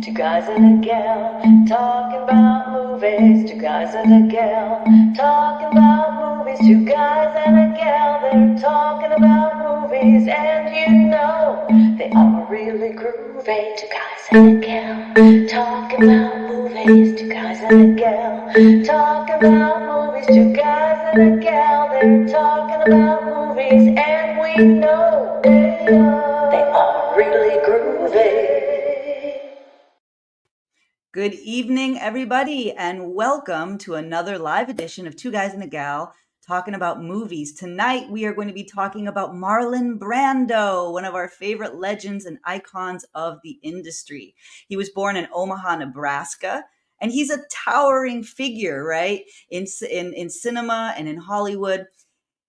Two guys and a gal talking about movies. Two guys and a gal talking about movies. Two guys and a gal, they're talking about movies. And you know they are really groovy. Two guys and a gal talking about movies. Two guys and a gal talking about movies. Two guys and a gal, they're talking about movies. And we know they are really groovy. Good evening, everybody, and welcome to another live edition of Two Guys and a Gal talking about movies. Tonight, we are going to be talking about Marlon Brando, one of our favorite legends and icons of the industry. He was born in Omaha, Nebraska, and he's a towering figure, right, in cinema and in Hollywood.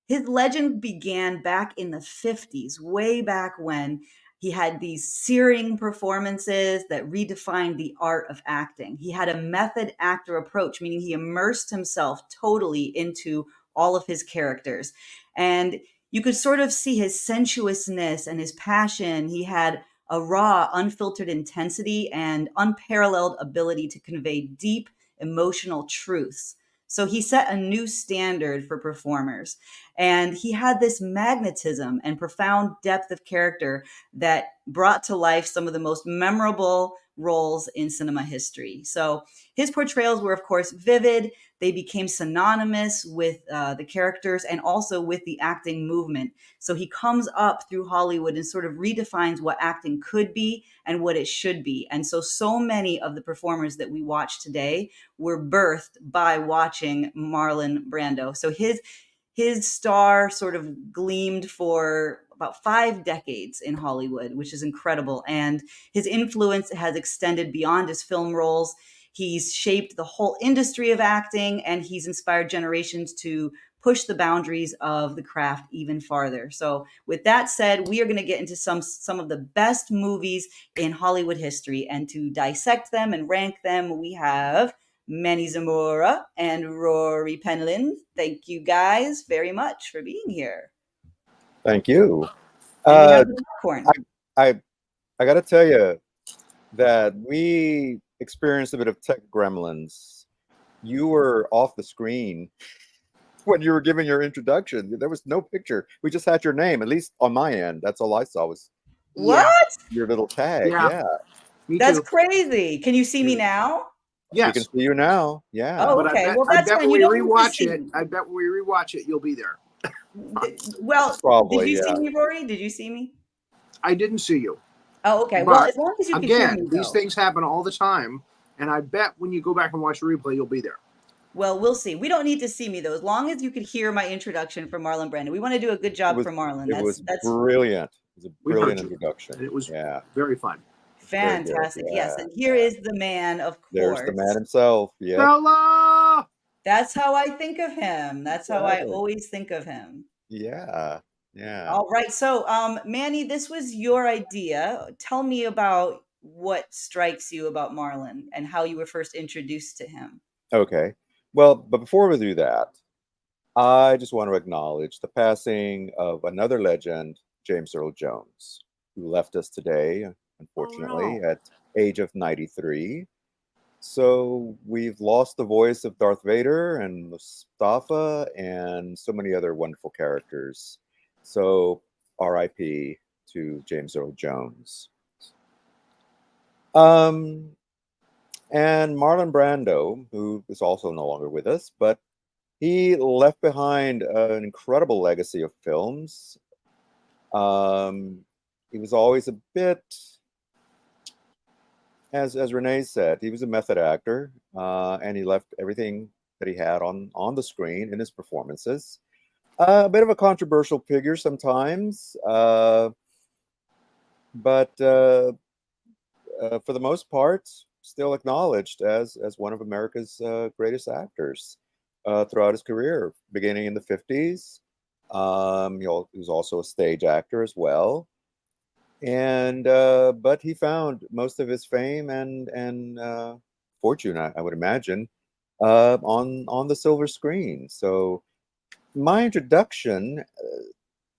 His legend began back in the 50s, way back when he had these searing performances that redefined the art of acting. He had a method actor approach, meaning he immersed himself totally into all of his characters. And you could sort of see his sensuousness and his passion. He had a raw, unfiltered intensity and unparalleled ability to convey deep emotional truths. So he set a new standard for performers. And he had this magnetism and profound depth of character that brought to life some of the most memorable roles in cinema history. So his portrayals were, of course, vivid. They became synonymous with the characters and also with the acting movement. So he comes up through Hollywood and sort of redefines what acting could be and what it should be. And so many of the performers that we watch today were birthed by watching Marlon Brando. So his star sort of gleamed for about 5 decades in Hollywood, which is incredible. And his influence has extended beyond his film roles. He's shaped the whole industry of acting, and he's inspired generations to push the boundaries of the craft even farther. So with that said, we are going to get into some of the best movies in Hollywood history. And to dissect them and rank them, we have Manny Zamora and Rory Penland. Thank you guys very much for being here. Thank you. And we have the popcorn. I got to tell you that we experienced a bit of tech gremlins. You were off the screen when you were giving your introduction. There was no picture. We just had your name, at least on my end. That's all I saw was what? Your little tag. Yeah. That's crazy. Can you see me now? Yes. We can see you now. Yeah. Oh, okay. Well, that's fine. When we rewatch it, I bet when we rewatch it, you'll be there. Well, probably. Did you see me, Rory? Did you see me? I didn't see you. Oh, okay. Well, as long as you can hear me, these things happen all the time, and I bet when you go back and watch the replay, you'll be there. Well, we'll see. We don't need to see me, though. As long as you could hear my introduction for Marlon Brando. We want to do a good job for Marlon. It was brilliant. It was a brilliant introduction. And it was very fun. Fantastic. Yes. And here is the man, of course. There's the man himself. Yeah. Bella! That's how I think of him. That's how I always think of him. Yeah. Yeah. All right. So, Manny, this was your idea. Tell me about what strikes you about Marlon and how you were first introduced to him. Okay. Well, but before we do that, I just want to acknowledge the passing of another legend, James Earl Jones, who left us today, unfortunately, at age of 93. So we've lost the voice of Darth Vader and Mustafa and so many other wonderful characters. So R.I.P. to James Earl Jones. And Marlon Brando, who is also no longer with us, but he left behind an incredible legacy of films. He was always a bit, as Renee said, he was a method actor, and he left everything that he had on the screen in his performances. A bit of a controversial figure sometimes, but for the most part, still acknowledged as one of America's greatest actors throughout his career, beginning in the 50s. He was also a stage actor as well. And but he found most of his fame and fortune, I would imagine, on the silver screen. So my introduction,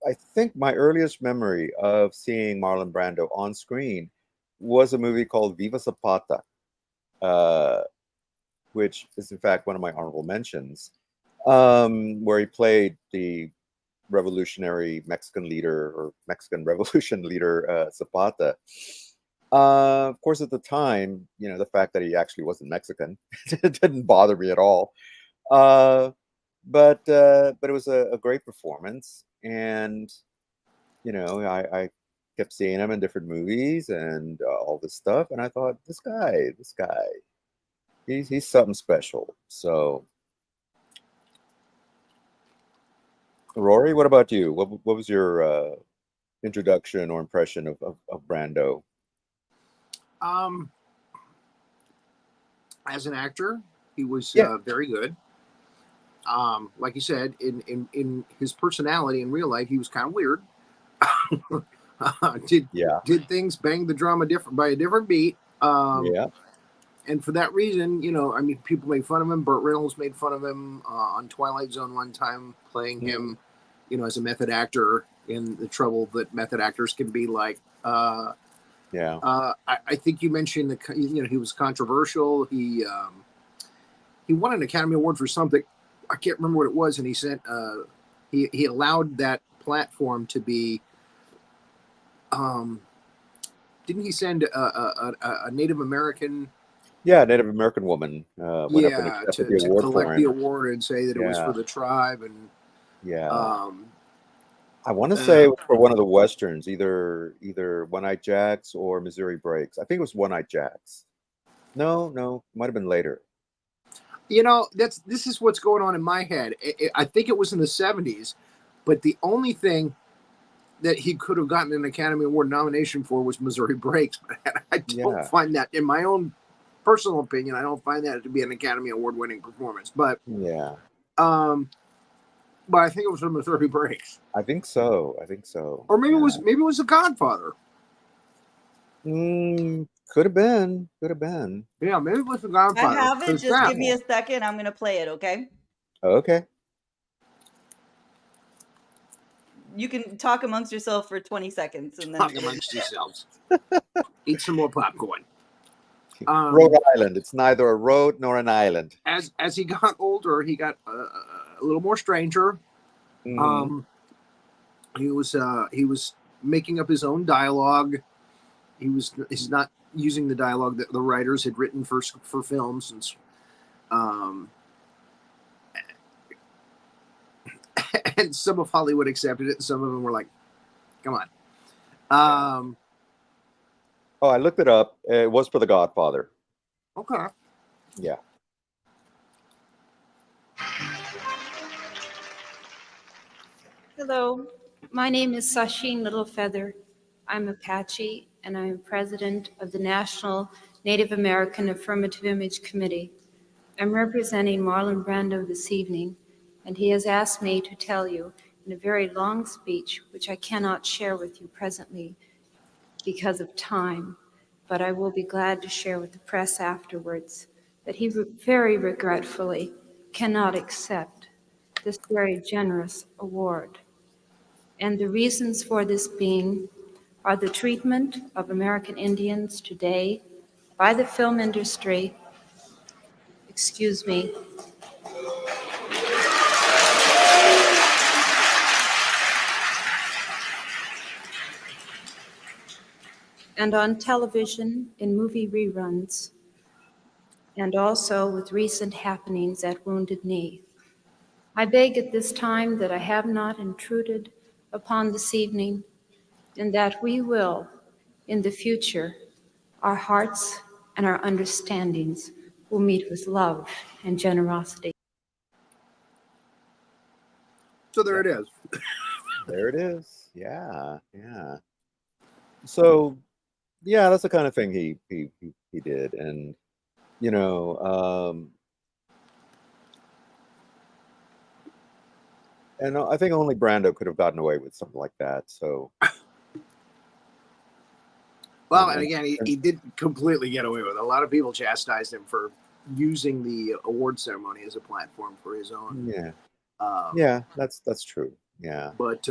I think my earliest memory of seeing Marlon Brando on screen was a movie called Viva Zapata, which is in fact one of my honorable mentions, where he played the revolutionary Mexican leader or Mexican revolution leader Zapata. Of course, at the time, the fact that he actually wasn't Mexican didn't bother me at all. But it was a great performance, and I kept seeing him in different movies and all this stuff, and I thought, this guy, he's something special. So, Rory, what about you? What was your introduction or impression of Brando? As an actor, he was Yeah. very good. Like you said, in his personality in real life, he was kind of weird. Did things, bang the drum by a different beat. Yeah. And for that reason, I mean, people made fun of him. Burt Reynolds made fun of him on Twilight Zone one time, playing him, as a method actor, in the trouble that method actors can be like. I think you mentioned he was controversial. He won an Academy Award for something. I can't remember what it was, and he sent he allowed that platform to be. Didn't he send a Native American? Yeah, Native American woman went up and accepted the award collect for the him. award and say that it was for the tribe, and I want to say it was for one of the westerns, either One Eyed Jacks or Missouri Breaks. I think it was One Eyed Jacks. No, might have been later. This is what's going on in my head. I think it was in the 70s, but the only thing that he could have gotten an Academy Award nomination for was Missouri Breaks. But I don't find that, in my own personal opinion, I don't find that to be an Academy Award winning performance. But but I think it was for Missouri Breaks. I think so. Or maybe it was The Godfather. Could have been. Yeah, maybe it was The Godfather. I have it. Just give me a second. I'm gonna play it. Okay. Okay. You can talk amongst yourself for 20 seconds, and then talk amongst yourselves. Eat some more popcorn. Rhode Island. It's neither a road nor an island. As he got older, he got a little more stranger. He was making up his own dialogue. He's not using the dialogue that the writers had written for films, and some of Hollywood accepted it, and some of them were like, "Come on." I looked it up. It was for The Godfather. Okay. Yeah. Hello, my name is Sasheen Littlefeather. I'm Apache, and I'm president of the National Native American Affirmative Image Committee. I'm representing Marlon Brando this evening, and he has asked me to tell you in a very long speech, which I cannot share with you presently because of time, but I will be glad to share with the press afterwards, that he very regretfully cannot accept this very generous award. And the reasons for this being are the treatment of American Indians today by the film industry, and on television in movie reruns, and also with recent happenings at Wounded Knee. I beg at this time that I have not intruded upon this evening, and that we will, in the future, our hearts and our understandings will meet with love and generosity. So there it is. There it is. Yeah. So, that's the kind of thing he did, and and I think only Brando could have gotten away with something like that. So, well, and again, he did completely get away with it. A lot of people chastised him for using the award ceremony as a platform for his own. Yeah, that's true. Yeah, but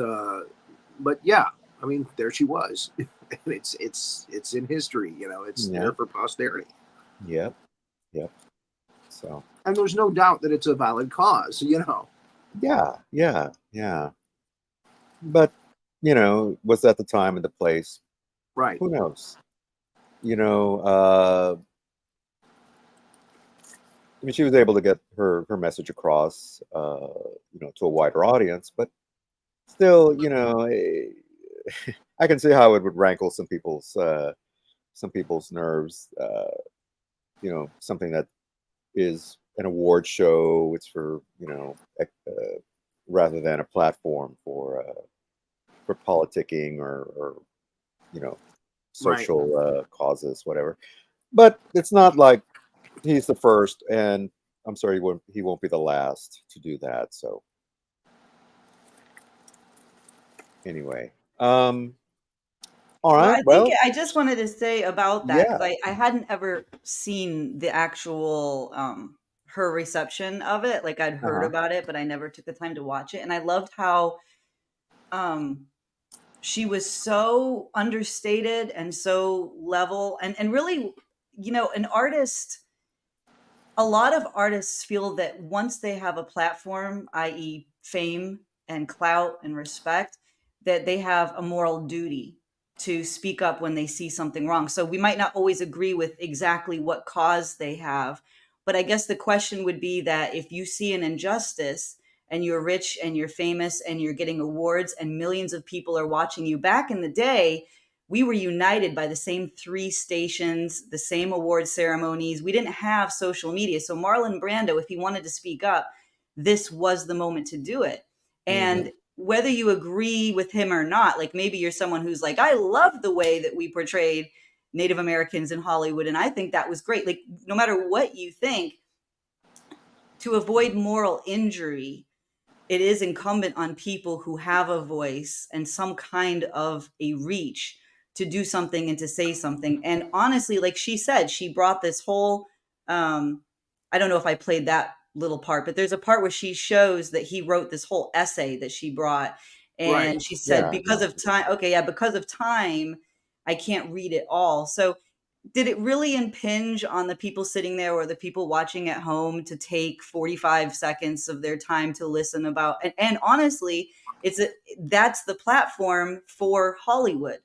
yeah, I mean, there she was. And it's in history, you know, it's Yeah. there for posterity. Yep. Yep. So And there's no doubt that it's a valid cause, you know. yeah. But was that the time and the place? Right. Who knows? You know, I mean, she was able to get her message across, to a wider audience, but still, I can see how it would rankle some people's nerves. Something that is an award show. It's for rather than a platform for politicking or social causes, whatever. But it's not like he's the first, and I'm sorry, he won't be the last to do that. So anyway, all Well, right. I think Well, I just wanted to say about that yeah. because I hadn't ever seen the actual her reception of it. Like I'd heard Uh-huh. about it, but I never took the time to watch it. And I loved how um she was so understated and so level and really, an artist. A lot of artists feel that once they have a platform, i.e., fame and clout and respect, that they have a moral duty to speak up when they see something wrong. So we might not always agree with exactly what cause they have, but I guess the question would be that if you see an injustice and you're rich and you're famous and you're getting awards and millions of people are watching you, back in the day, we were united by the same three stations, the same award ceremonies. We didn't have social media. So Marlon Brando, if he wanted to speak up, this was the moment to do it. Mm-hmm. And whether you agree with him or not, like maybe you're someone who's like, I love the way that we portrayed Native Americans in Hollywood. And I think that was great. Like, no matter what you think, to avoid moral injury, it is incumbent on people who have a voice and some kind of a reach to do something and to say something. And honestly, like she said, she brought this whole I don't know if I played that little part, but there's a part where she shows that he wrote this whole essay that she brought. Right. And she said, Yeah. because of time, okay, yeah, because of time, I can't read it all. So did it really impinge on the people sitting there or the people watching at home to take 45 seconds of their time to listen about and honestly that's the platform for Hollywood.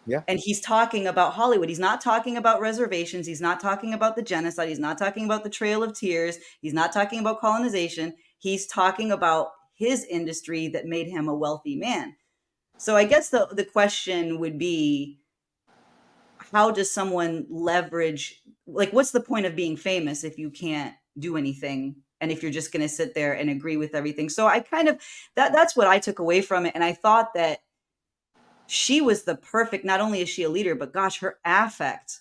Yeah. And he's talking about Hollywood. He's not talking about reservations. He's not talking about the genocide. He's not talking about the Trail of Tears. He's not talking about colonization. He's talking about his industry that made him a wealthy man. So I guess the question would be, how does someone leverage, like, what's the point of being famous if you can't do anything and if you're just going to sit there and agree with everything? So I kind of that's what I took away from it. And I thought that she was the perfect, not only is she a leader, but gosh, her affect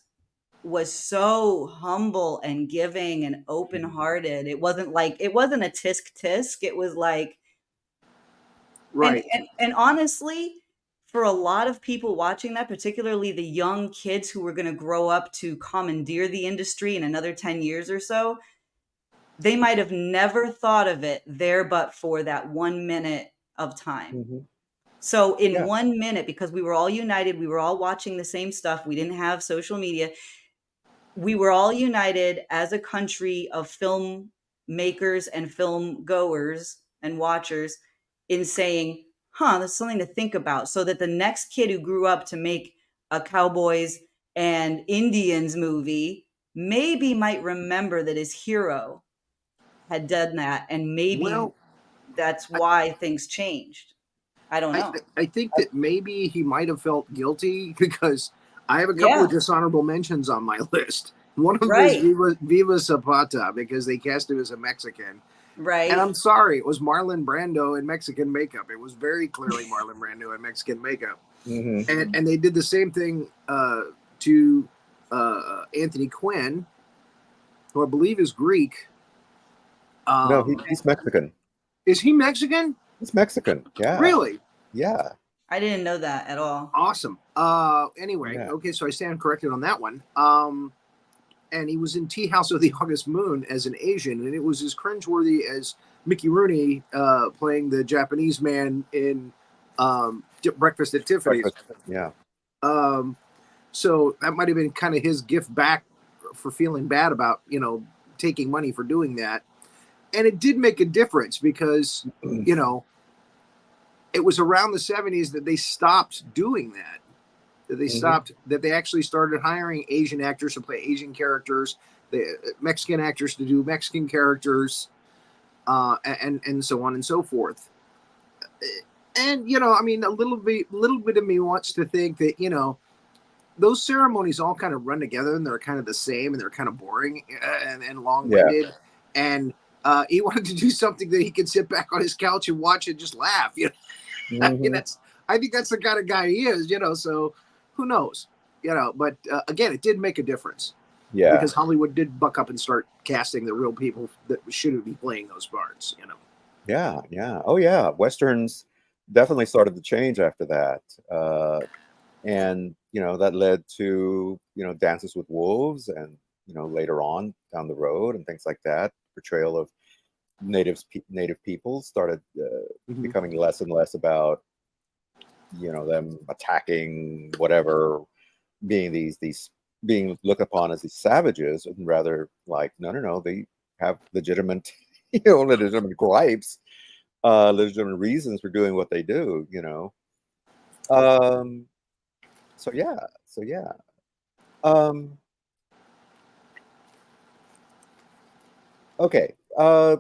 was so humble and giving and open-hearted. It wasn't a tisk it was like, Right. and honestly, for a lot of people watching that, particularly the young kids who were going to grow up to commandeer the industry in another 10 years or so, they might have never thought of it there but for that 1 minute of time. Mm-hmm. So in Yeah. 1 minute, because we were all united, we were all watching the same stuff, we didn't have social media, we were all united as a country of film makers and film goers and watchers in saying, that's something to think about, so that the next kid who grew up to make a cowboys and Indians movie maybe might remember that his hero had done that, and maybe Well, that's why things changed. I don't I, know. I think that maybe he might have felt guilty because I have a couple Yeah, of dishonorable mentions on my list. One of them is right, Viva Zapata because they cast him as a Mexican. And right. I'm sorry, it was Marlon Brando in Mexican makeup. It was very clearly Marlon Brando in Mexican makeup. Mm-hmm. And they did the same thing to Anthony Quinn, who I believe is Greek. No, he's Mexican. Is he Mexican? He's Mexican. Yeah. Really? Yeah. I didn't know that at all. Awesome. Anyway, Yeah. okay, so I stand corrected on that one. And he was in Tea House of the August Moon as an Asian, and it was as cringeworthy as Mickey Rooney playing the Japanese man in Breakfast at Tiffany's. Breakfast, yeah. So that might have been kind of his gift back for feeling bad about, taking money for doing that. And it did make a difference because, it was around the 70s that they stopped doing that. That they actually started hiring Asian actors to play Asian characters, the Mexican actors to do Mexican characters, and so on and so forth. And, a little bit of me wants to think that, those ceremonies all kind of run together and they're kind of the same and they're kind of boring and long-winded. Yeah. And he wanted to do something that he could sit back on his couch and watch and just laugh. I think that's the kind of guy he is, so who knows, but again, it did make a difference. Yeah. Because Hollywood did buck up and start casting the real people that shouldn't be playing those parts, Yeah. Yeah. Oh yeah. Westerns definitely started to change after that. And that led to Dances with Wolves, and later on down the road and things like that. Portrayal of native peoples started becoming less and less about them attacking whatever, being being looked upon as these savages, and rather like no, they have legitimate legitimate gripes, legitimate reasons for doing what they do. So yeah. Okay.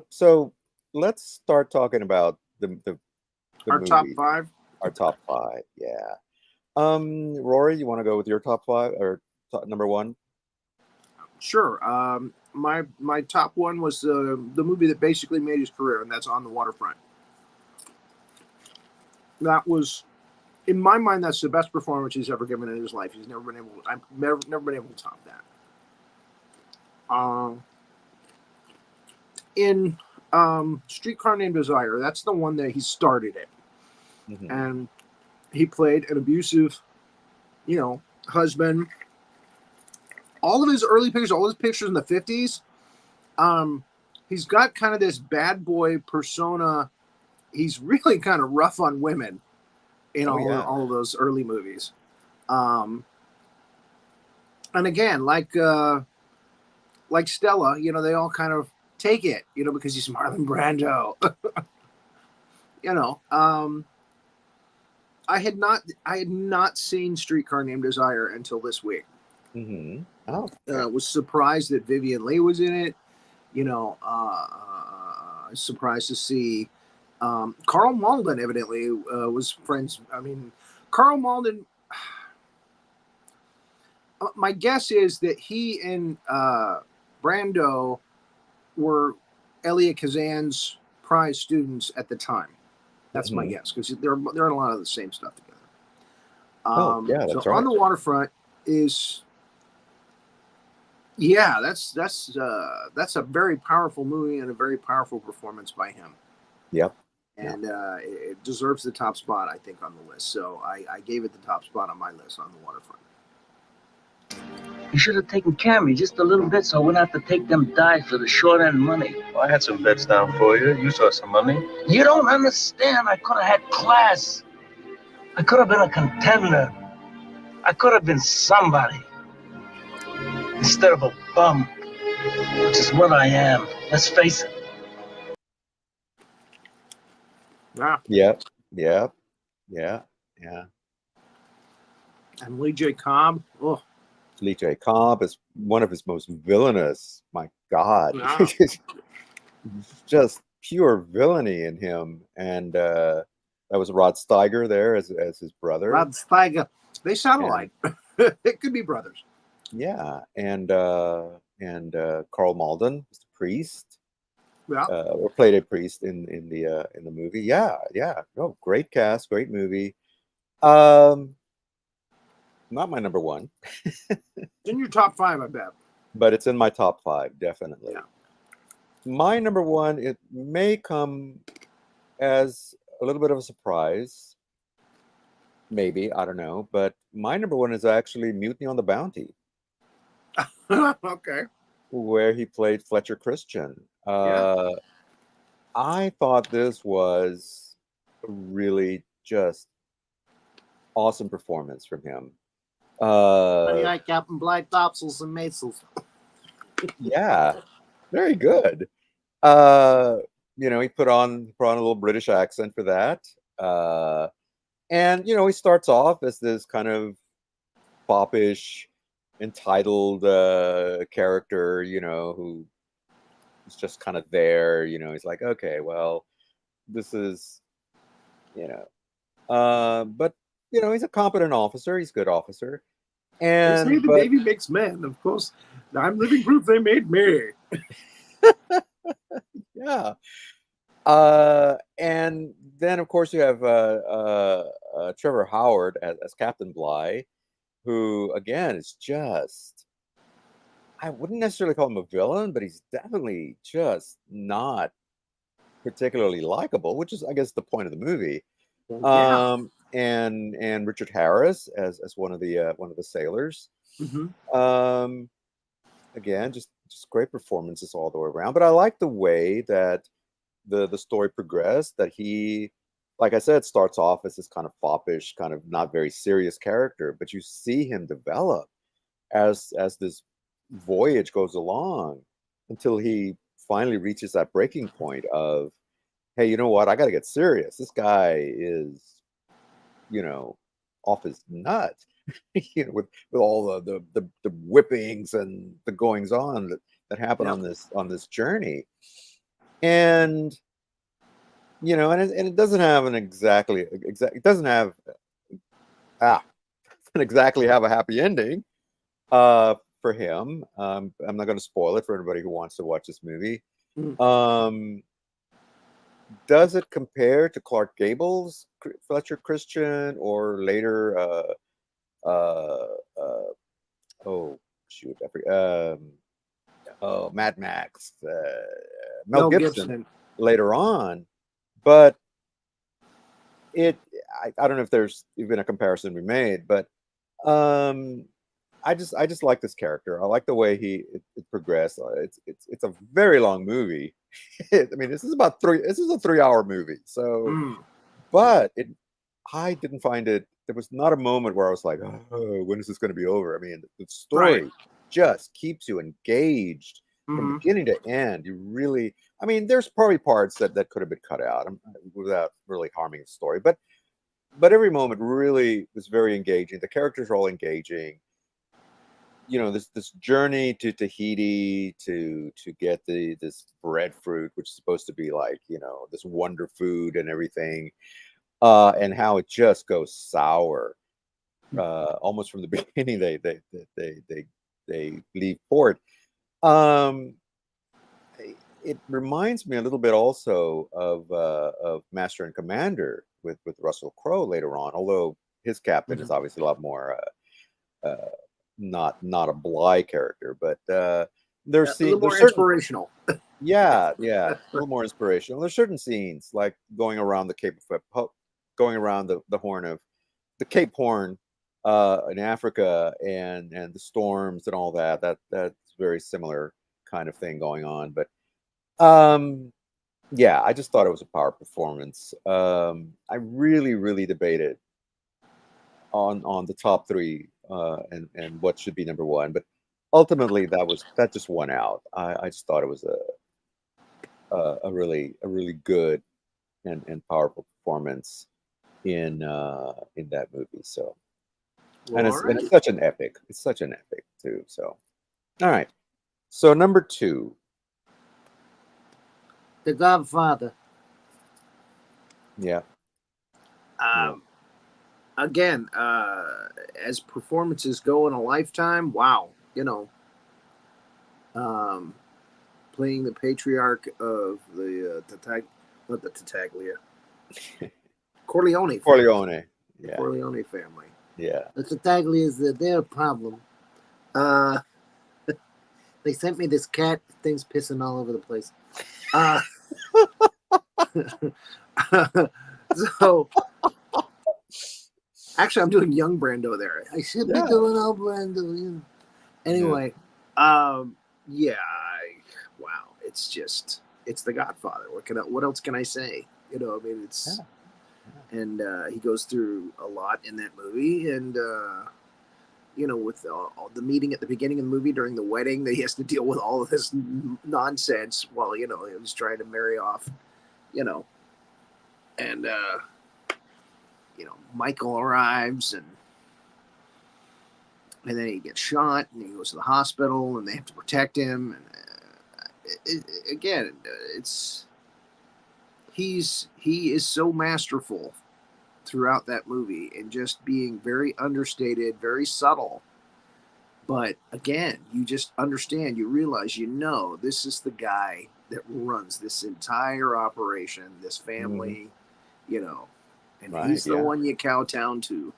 So let's start talking about the our movie. top five. Our top five, yeah. Rory, you want to go with your top five or number one? Sure. My top one was the movie that basically made his career, and that's On the Waterfront. That was, in my mind, that's the best performance he's ever given in his life. He's never been able. I've never been able to top that. In Streetcar Named Desire, that's the one that he started it, and he played an abusive, husband. All of his early pictures, all his pictures in the 50s, he's got kind of this bad boy persona. He's really kind of rough on women in all of those early movies. And again, like Stella, they all kind of take it, because he's Marlon Brando. I had not seen Streetcar Named Desire until this week. Oh, was surprised that Vivian Leigh was in it. Surprised to see Carl Malden evidently was friends. I mean, Carl Malden. My guess is that he and Brando were Elia Kazan's prize students at the time. That's my guess, because they're in a lot of the same stuff together. that's so right. On the Waterfront is, that's a very powerful movie and a very powerful performance by him. Yep. And it deserves the top spot, I think, on the list. So I gave it the top spot on my list, On the Waterfront. You should have taken care of me just a little bit so I wouldn't have to take them dives for the short end money. Well, I had some bets down for you. You saw some money. You don't understand. I could have had class. I could have been a contender. I could have been somebody. Instead of a bum, which is what I am. Let's face it. Yeah. And Lee J. Cobb. Oh. Lee J. Cobb is one of his most villainous. My God, just pure villainy in him. And that was Rod Steiger there as his brother. Rod Steiger. They sound alike. It could be brothers. Yeah, and Carl Malden was the priest. Yeah, or played a priest in the movie. Yeah. Oh, great cast, great movie. Not my number one. It's in your top five, I bet. But it's in my top five, definitely. Yeah. My number one, it may come as a little bit of a surprise. Maybe, I don't know. But my number one is actually Mutiny on the Bounty. Okay. Where he played Fletcher Christian. I thought this was really just awesome performance from him. I Captain Blight Topsels and Maisels. Yeah, very good. Uh, he put on a little British accent for that. And he starts off as this kind of foppish, entitled character, who is just kind of there. He's like, okay, well, this is, but he's a competent officer. He's a good officer. They say And the baby makes men. Of course, I'm living proof they made me. yeah. And then of course you have Trevor Howard as Captain Bligh, who again is just, I wouldn't necessarily call him a villain, but he's definitely just not particularly likable, which is, I guess, the point of the movie. Yeah. And Richard Harris as one of the sailors. Mm-hmm. Again, just great performances all the way around. But I like the way that the story progressed. That he, like I said, starts off as this kind of foppish, kind of not very serious character, but you see him develop as this voyage goes along until he finally reaches that breaking point of, hey, you know what? I got to get serious. This guy is, off his nut, with all the whippings and the goings on that happen on this journey, and it doesn't have it doesn't have doesn't exactly have a happy ending for him. I'm not going to spoil it for anybody who wants to watch this movie. Does it compare to Clark Gable's Fletcher Christian, or later oh shoot, I forget, Mad Max, Mel Gibson later on? But I don't know if there's even a comparison to be made, but I just like this character. I like the way it progressed. It's a very long movie. I mean, this is a 3-hour movie. So, but I didn't find it. There was not a moment where I was like, oh, when is this going to be over? I mean, the story just keeps you engaged from beginning to end. You really, I mean, there's probably parts that could have been cut out without really harming the story, but every moment really was very engaging. The characters are all engaging. This journey to Tahiti to get this breadfruit, which is supposed to be like, this wonder food and everything, and how it just goes sour almost from the beginning. They leave port. It reminds me a little bit also of Master and Commander with Russell Crowe later on, although his captain is obviously a lot more not a Bligh character, but there's a little more certain, inspirational. yeah, a little more inspirational. There's certain scenes like going around the Horn of the Cape Horn in Africa, and the storms and all that's very similar kind of thing going on. But yeah, I just thought it was a power performance. I really debated on the top three and what should be number one, but ultimately that just won out. I just thought it was a really good and powerful performance in that movie. So, and it's such an epic. It's such an epic too. So, all right. So number 2, The Godfather. Yeah. Again, as performances go in a lifetime, wow, playing the patriarch of the not the Tattaglia, Corleone family. Yeah. Corleone family. Yeah. The Tattaglias, their problem. They sent me this cat. Thing's pissing all over the place. So, actually, I'm doing young Brando there. I should be doing old Brando. Anyway, wow, it's The Godfather. What else can I say? I mean, and he goes through a lot in that movie. And with the meeting at the beginning of the movie during the wedding, that he has to deal with all of this nonsense while he was trying to marry off, and Michael arrives, and then he gets shot, and he goes to the hospital, and they have to protect him. And again, he is so masterful throughout that movie, and just being very understated, very subtle. But again, you just understand, you realize, this is the guy that runs this entire operation, this family, and Right, he's the yeah. one you kowtow to.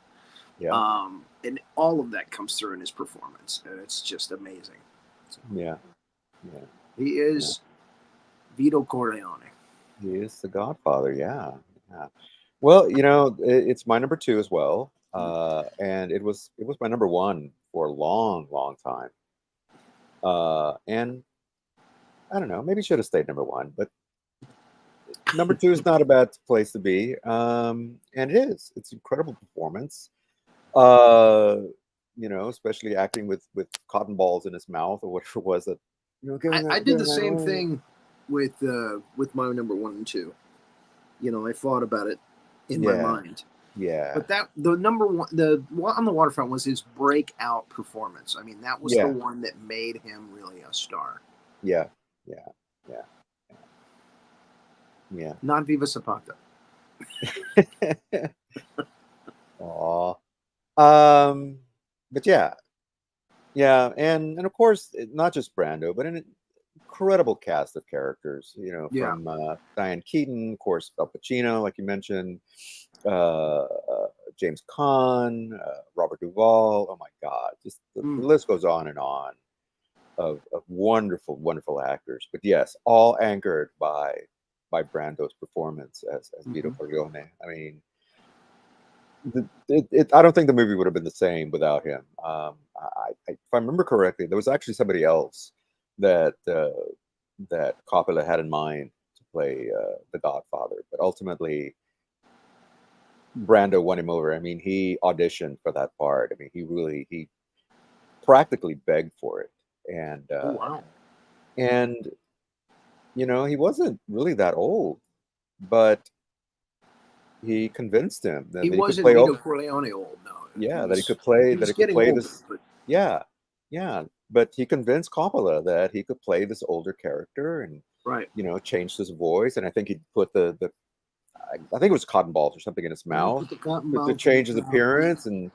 Yeah. And all of that comes through in his performance, and it's just amazing. So, Yeah. he is Vito Corleone. He is the Godfather. Yeah. Well, it's my number 2 as well, and it was my number 1 for a long, long time. And I don't know, maybe should have stayed number 1, but number 2 is not a bad place to be. And it's incredible performance. Especially acting with cotton balls in his mouth or whatever it was that. I did the same thing with my number 1 and 2. I thought about it in my mind. Yeah. But the number 1, the On the Waterfront, was his breakout performance. I mean, that was the one that made him really a star. Yeah. Not Viva Zapata. Aw. But yeah, and of course, not just Brando, but an incredible cast of characters. From Diane Keaton, of course, Al Pacino, like you mentioned, James Caan, Robert Duvall. Oh my God, just the list goes on and on of wonderful, wonderful actors. But yes, all anchored by Brando's performance as Vito Corleone. I mean, I don't think the movie would have been the same without him. If I remember correctly, there was actually somebody else that Coppola had in mind to play the Godfather, but ultimately Brando won him over. I mean, he auditioned for that part. I mean, he practically begged for it, and wow. And he wasn't really that old, but he convinced him that he he wasn't could play Vito Corleone old. No. Yeah, that he could play older, this. Yeah, but he convinced Coppola that he could play this older character and changed his voice. And I think he put I think it was cotton balls or something in his mouth to change his appearance, and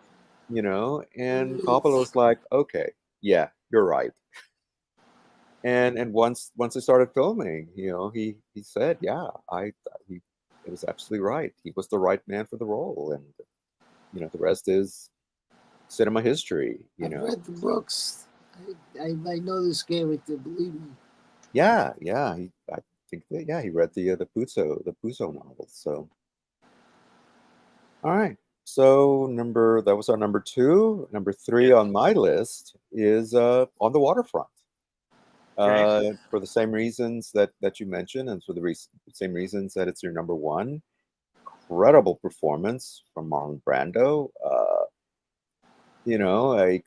and Coppola was like, okay, yeah, you're right. And once they started filming, he said, yeah, it was absolutely right. He was the right man for the role, and the rest is cinema history. I've read the books. I know this character. Believe me. Yeah. I think that he read the Puzo novels. So, all right. So that was our number 2. Number 3 on my list is On the Waterfront. For the same reasons that you mentioned, and for the same reasons that it's your number 1. Incredible performance from Marlon Brando. He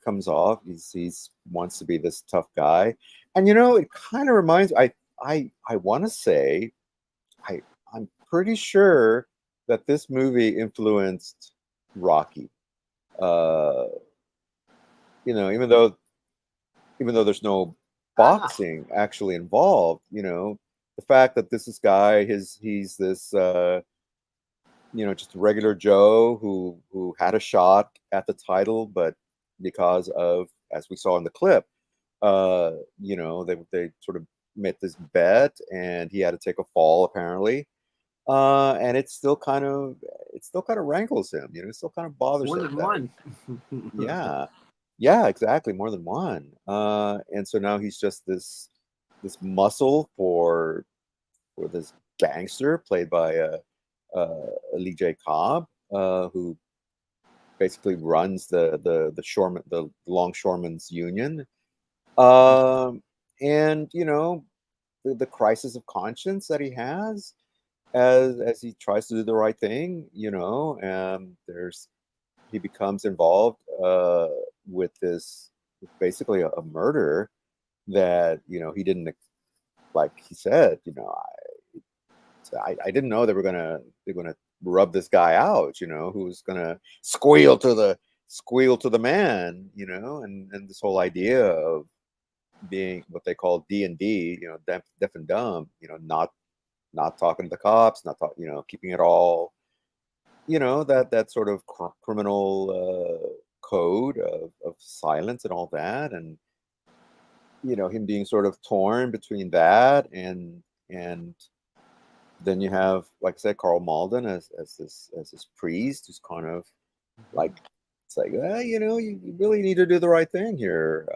comes off. He wants to be this tough guy, and it kind of reminds. I want to say, I'm pretty sure that this movie influenced Rocky. Even though there's no boxing actually involved, the fact that this guy, he's this just a regular Joe who had a shot at the title, but because of, as we saw in the clip, they sort of made this bet, and he had to take a fall apparently, and it still kind of rankles him. It still kind of bothers him. More than one. Yeah, exactly, more than one. And so now he's just this muscle for this gangster played by Lee J. Cobb, who basically runs the longshoremen's union, and the crisis of conscience that he has, as he tries to do the right thing, he becomes involved with this basically a murder that he didn't, like he said, I didn't know they're gonna rub this guy out, who's gonna squeal to the man, and this whole idea of being what they call D&D, deaf and dumb, not talking to the cops, not talk, keeping it all, that sort of criminal code of silence and all that, and him being sort of torn between that and then you have, like I said, Carl Malden as this priest who's kind of like, it's like, you really need to do the right thing here,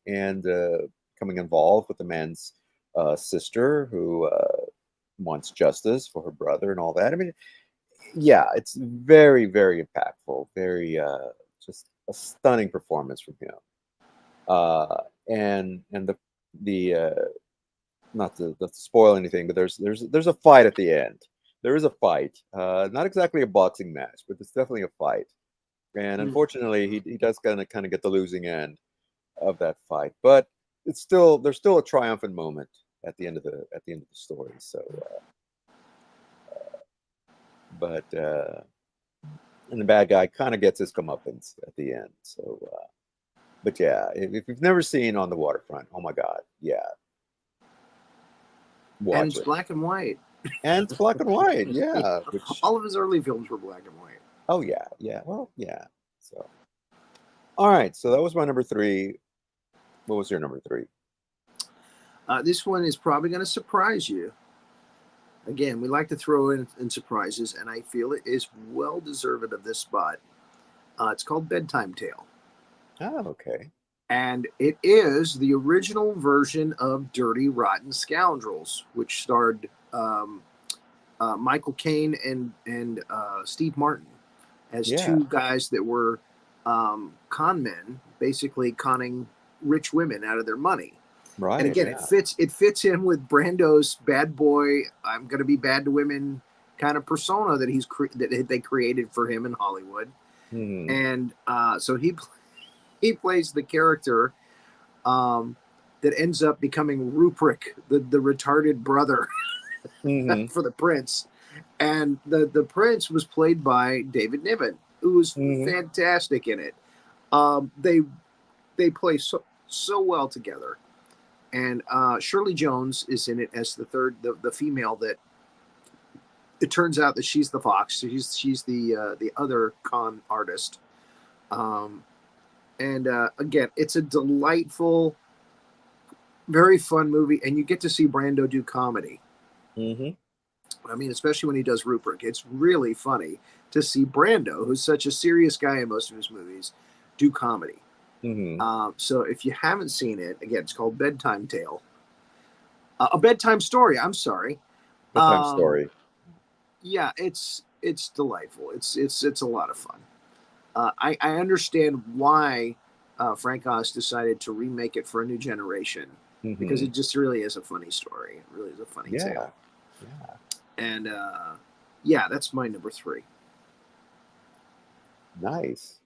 and becoming involved with the man's sister who wants justice for her brother and all that. I mean, yeah, it's very, very impactful, very just a stunning performance from him. And the not to spoil anything, but there's a fight at the end. There is a fight, not exactly a boxing match, but it's definitely a fight. And unfortunately, he does kind of get the losing end of that fight, but there's still a triumphant moment at the end of the story. So, but and the bad guy kind of gets his comeuppance at the end. So, but yeah, if you've never seen On the Waterfront, oh my God, yeah, watch and it's it. black and white. And it's black and white, yeah. All of his early films were black and white. Oh yeah, yeah. Well, yeah. So, all right. So that was my number 3. What was your number 3? This one is probably going to surprise you. Again, we like to throw in surprises, and I feel it is well deserved of this spot. It's called Bedtime Tale. Oh, okay. And it is the original version of Dirty Rotten Scoundrels, which starred Michael Caine and Steve Martin as two guys that were con men, basically conning rich women out of their monry. Right. And again, it fits in with Brando's bad boy, I'm going to be bad to women kind of persona that that they created for him in Hollywood. Mm-hmm. And so he plays the character that ends up becoming Rupert, the retarded brother for the prince. And the prince was played by David Niven, who was fantastic in it. They play so well together. And Shirley Jones is in it as the female that it turns out that she's the fox. So she's the other con artist. And again, it's a delightful, very fun movie, and you get to see Brando do comedy. Mm-hmm. I mean, especially when he does Rupert. It's really funny to see Brando, who's such a serious guy in most of his movies, do comedy. Mm-hmm. So if you haven't seen it, again, it's called Bedtime Tale. A Bedtime Story, I'm sorry. Bedtime Story. Yeah, it's delightful. It's a lot of fun. I understand why Frank Oz decided to remake it for a new generation, because it just really is a funny story. It really is a funny tale. Yeah. And yeah, that's my number 3. Nice.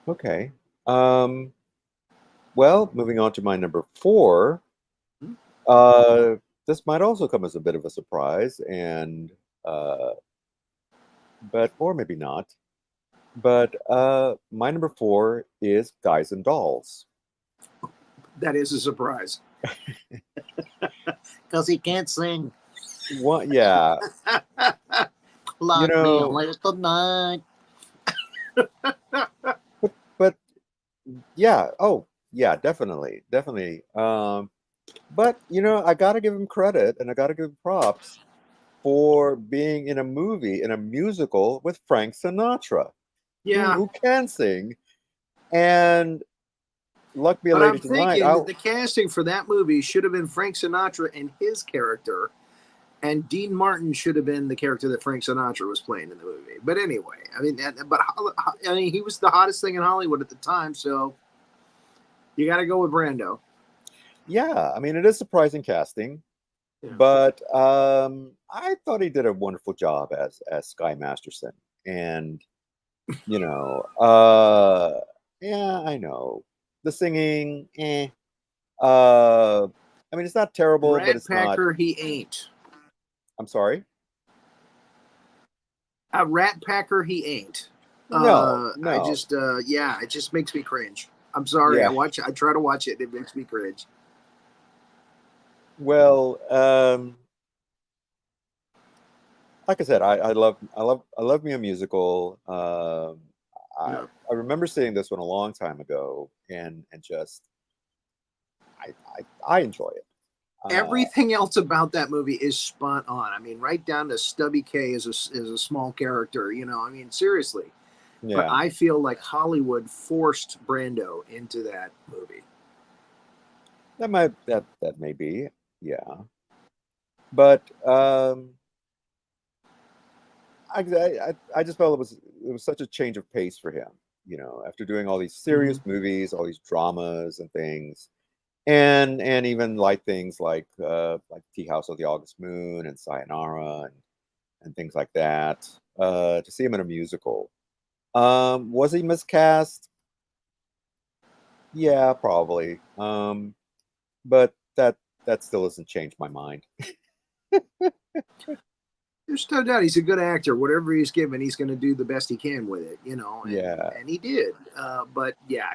Okay. Well, moving on to my number 4. This might also come as a bit of a surprise, and but or maybe not. But my number 4 is Guys and Dolls. That is a surprise. Because he can't sing. What? Yeah. Lock me away tonight. But yeah. Oh, yeah. Definitely. But I got to give him credit, and I got to give him props for being in a musical with Frank Sinatra. Yeah. Who can sing. And Luck Be a Lady Tonight. That the casting for that movie should have been Frank Sinatra and his character, and Dean Martin should have been the character that Frank Sinatra was playing in the movie. But anyway, I mean, he was the hottest thing in Hollywood at the time, so you got to go with Brando. Yeah, I mean, it is surprising casting. Yeah. But I thought he did a wonderful job as Sky Masterson, and you know, yeah, I know the singing. I mean, it's not terrible, but Rat it's not. Packer, he ain't. I'm sorry. A Rat Packer, he ain't. No, I no. just, yeah, it just makes me cringe. I'm sorry. Yeah. I try to watch it. It makes me cringe. Well, like I said, I love me a musical. Yeah. I remember seeing this one a long time ago, and just I enjoy it. Everything else about that movie is spot on. I mean, right down to Stubby K is a small character. You know, I mean, seriously. But Yeah, I feel like Hollywood forced Brando into that movie. that may be, yeah. But I just felt it was such a change of pace for him. You know, after doing all these serious Mhm. movies, all these dramas and things, and even light things like Tea House of the August Moon and Sayonara and things like that. To see him in a musical, was he miscast? Yeah, probably. But that still doesn't change my mind. There's no doubt he's a good actor. Whatever he's given, he's going to do the best he can with it. You know, Yeah, and he did. But yeah,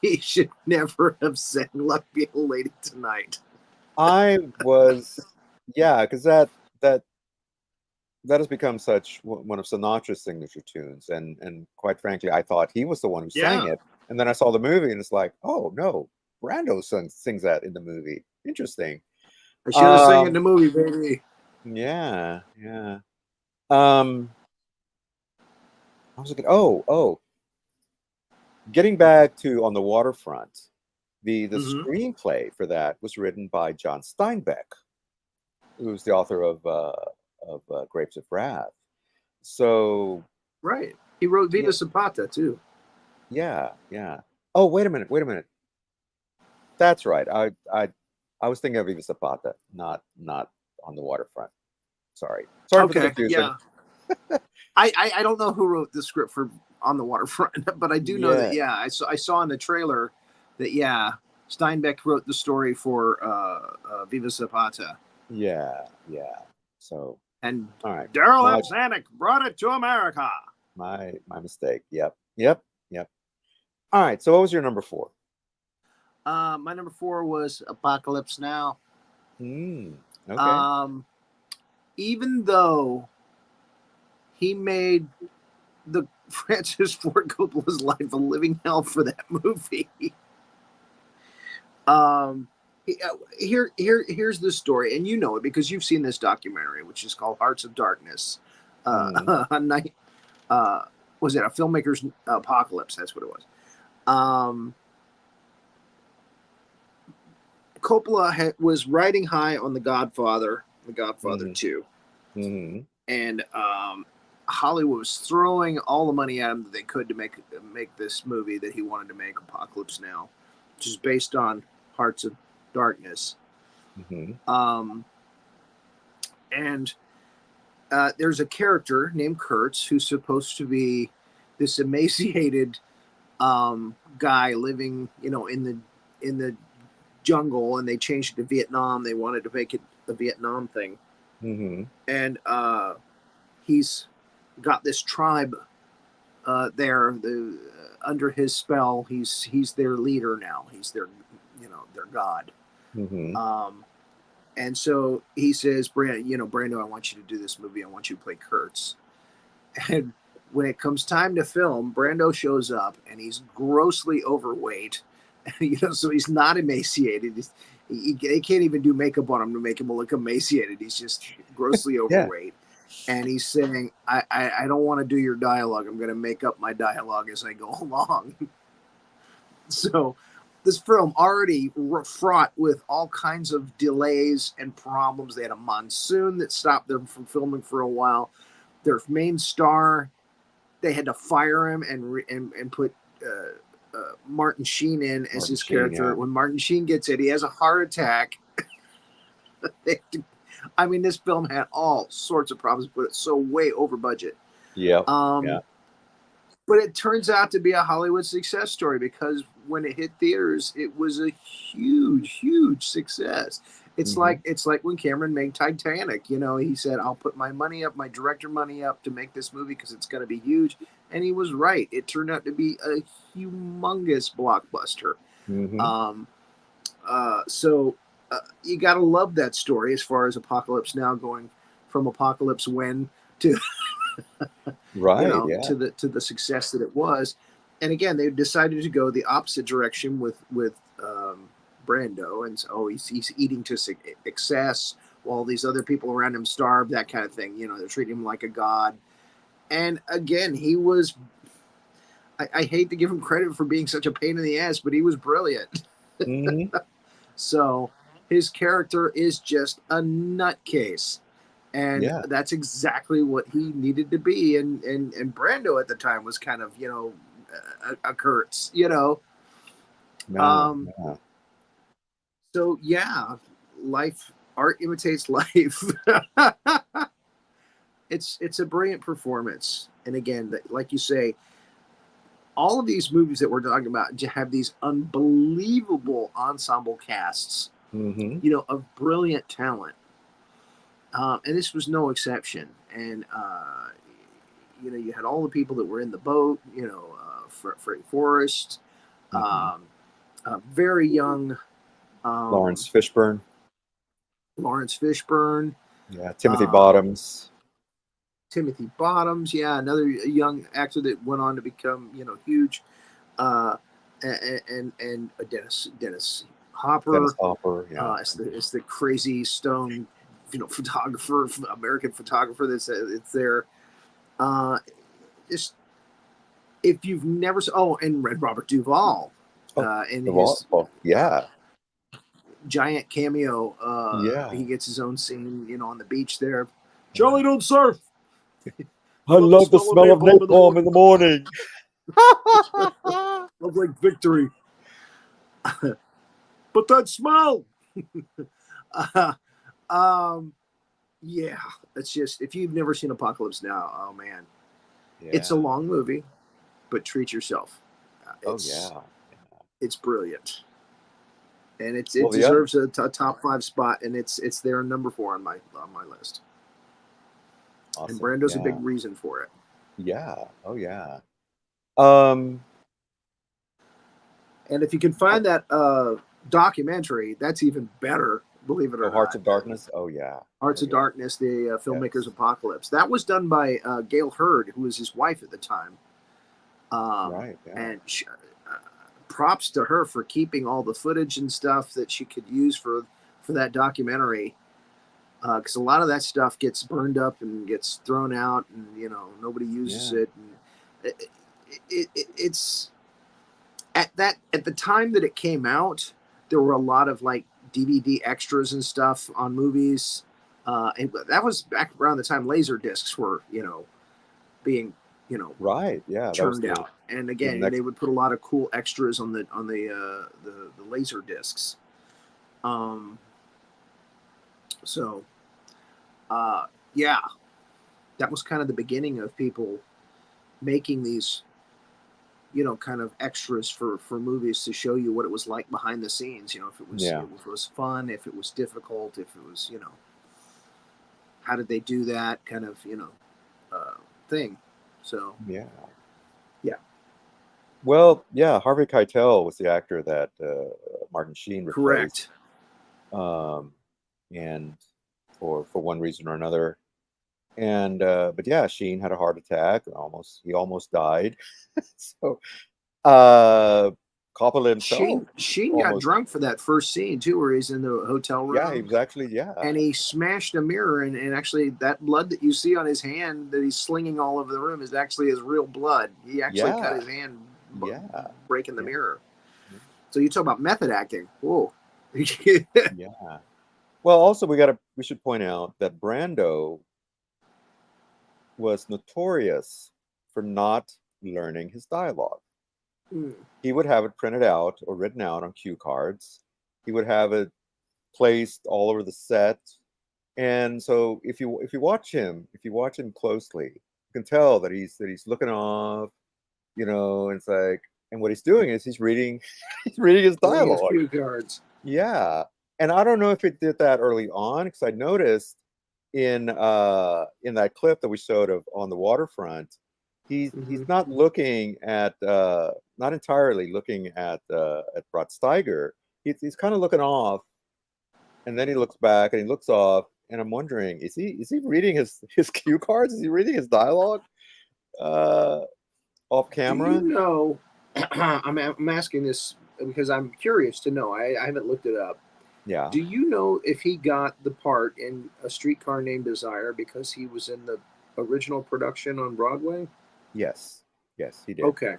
he should never have said "Love You, Lady Tonight." I was, yeah, because that that has become one of Sinatra's signature tunes, and quite frankly, I thought he was the one who sang Yeah, it, and then I saw the movie, and it's like, oh no, Brando sings that in the movie. Interesting. I should have sang it in Um, the movie, baby. yeah, yeah. Um, I was looking. Getting back to On the Waterfront, the Hmm. screenplay for that was written by John Steinbeck, who's the author of Grapes of Wrath. So Right. He wrote yeah, Viva Zapata too. yeah, yeah. Oh, wait a minute. That's right. I was thinking of Viva Zapata, not On the Waterfront. Sorry for the Okay. confusion. Yeah. I don't know who wrote the script for On the Waterfront, but I do know that, Yeah, yeah, I saw in the trailer that, yeah, Steinbeck wrote the story for Viva Zapata. yeah, yeah. So, And all right, Daryl my F. Zanuck brought it to America. my mistake. Yep. All right. So, what was your number four? My number 4 was Apocalypse Now. Okay. Um, Even though he made the Francis Ford Coppola's life a living hell for that movie, um, here's the story, and you know it because you've seen this documentary, which is called Hearts of Darkness. Mm, A night, uh, was it a filmmaker's apocalypse? That's what it was. Um, Coppola was riding high on The Godfather mm, 2, mm, and Hollywood was throwing all the money at him that they could to make this movie that he wanted to make, Apocalypse Now, which is based on Hearts of Darkness. mm, Um, and there's a character named Kurtz who's supposed to be this emaciated guy living, in the jungle, and they changed it to Vietnam. They wanted to make it a Vietnam thing, mm, and he's got this tribe there. Under his spell, he's their leader now. He's their god. mm, Um, and so he says, Brando, I want you to do this movie. I want you to play Kurtz. And when it comes time to film, Brando shows up and he's grossly overweight. So he's not emaciated. They can't even do makeup on him to make him look emaciated. He's just grossly yeah. overweight. And he's saying, I don't want to do your dialogue. I'm going to make up my dialogue as I go along. So this film already fraught with all kinds of delays and problems. They had a monsoon that stopped them from filming for a while. Their main star, they had to fire him and put Martin Sheen in as Martin his Sheen. character. Yeah. When Martin Sheen gets it, he has a heart attack. I mean, this film had all sorts of problems, but it's so way over budget. Yep. Yeah. But it turns out to be a Hollywood success story because when it hit theaters, it was a huge, huge success. It's like when Cameron made Titanic. He said, "I'll put my money up, my director money up, to make this movie because it's going to be huge," and he was right. It turned out to be a humongous blockbuster. So you got to love that story as far as Apocalypse Now, going from Apocalypse When to to the success that it was. And again, they decided to go the opposite direction with Brando, and so he's eating to excess while these other people around him starve, that kind of thing. They're treating him like a god. And again, he was. I hate to give him credit for being such a pain in the ass, but he was brilliant. So his character is just a nutcase. And that's exactly what he needed to be. And Brando at the time was kind of, a Kurtz, So art imitates life. It's a brilliant performance. And again, like you say, all of these movies that we're talking about have these unbelievable ensemble casts, of brilliant talent. And this was no exception. And, you had all the people that were in the boat, Freddie Forrest, very young Lawrence Fishburne. Yeah, Timothy Bottoms. Yeah, another young actor that went on to become, huge. And Dennis Hopper. Yeah. It's the crazy stone, photographer, American photographer that's there. Just if you've never and Robert Duvall, in his giant cameo. He gets his own scene, on the beach there. Charlie, don't surf. I love the smell of napalm in the morning. Love like victory. But that smell. Yeah, it's just, if you've never seen Apocalypse Now, oh man, it's a long movie, but treat yourself. It's brilliant, and it deserves a top 5 spot, and it's there number 4 on my list. Awesome. And Brando's a big reason for it. Yeah. Oh yeah. And if you can find that documentary, that's even better. Believe it or not. Hearts of Darkness. Oh yeah. Hearts of Darkness, the filmmaker's Apocalypse. That was done by Gail Hurd, who was his wife at the time. And props to her for keeping all the footage and stuff that she could use for that documentary. Because a lot of that stuff gets burned up and gets thrown out, and nobody uses it. And it's at the time that it came out, there were a lot of like DVD extras and stuff on movies, and that was back around the time laser discs were being churned out. And again, they would put a lot of cool extras on the laser discs. That was kind of the beginning of people making these kind of extras for movies to show you what it was like behind the scenes. If it was fun, if it was difficult, if it was how did they do that kind of thing. So yeah. Well, Harvey Keitel was the actor that Martin Sheen replaced. Correct. And for one reason or another. And but Sheen had a heart attack. He almost died. So Coppola himself. Sheen got drunk for that first scene too, where he's in the hotel room. Yeah, he was actually and he smashed a mirror, and actually that blood that you see on his hand that he's slinging all over the room is actually his real blood. He actually cut his hand, breaking the mirror. So you talk about method acting. Whoa. Well, also we should point out that Brando was notorious for not learning his dialogue. He would have it printed out or written out on cue cards. He would have it placed all over the set. And so if you watch him closely, you can tell that he's looking off, and it's like, and what he's doing is he's reading he's reading his Playing his dialogue. cue cards. Yeah. And I don't know if it did that early on, because I noticed in that clip that we showed of on the waterfront, he's not looking at not entirely looking at Rod Steiger. He's kind of looking off, and then he looks back and he looks off, and I'm wondering, is he reading his cue cards? Is he reading his dialogue off camera? Do you know? I'm asking this because I'm curious to know. I haven't looked it up. Yeah. Do you know if he got the part in A Streetcar Named Desire because he was in the original production on Broadway? Yes, he did. Okay.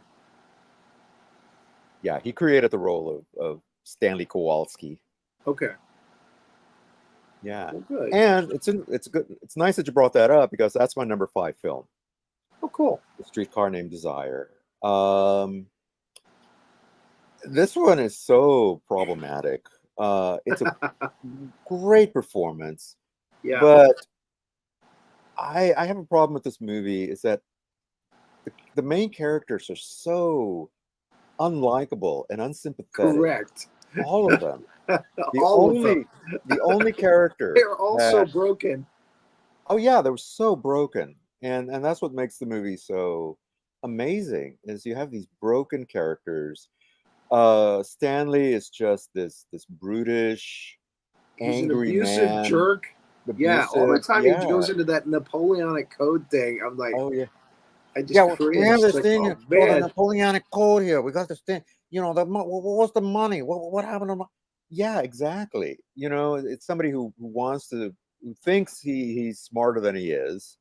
Yeah, he created the role of Stanley Kowalski. Okay. Yeah. Well, good. And it's good. It's nice that you brought that up, because that's my number 5 film. Oh, cool. The Streetcar Named Desire. This one is so problematic. It's a great performance. Yeah. But I have a problem with this movie, is that the main characters are so unlikable and unsympathetic. Correct. All of them. Of The only character. They're all so broken. Oh yeah, they were so broken. And that's what makes the movie so amazing, is you have these broken characters. Stanley is just this brutish, angry He's an abusive man. jerk. Yeah, all the time yeah. he goes into that Napoleonic Code thing. I'm like, Oh yeah. I just Yeah, cringe. we have this Like, thing oh, called the man. Napoleonic Code here. We got this thing. What's the money? What happened to money? Yeah, exactly. It's somebody who thinks he's smarter than he is.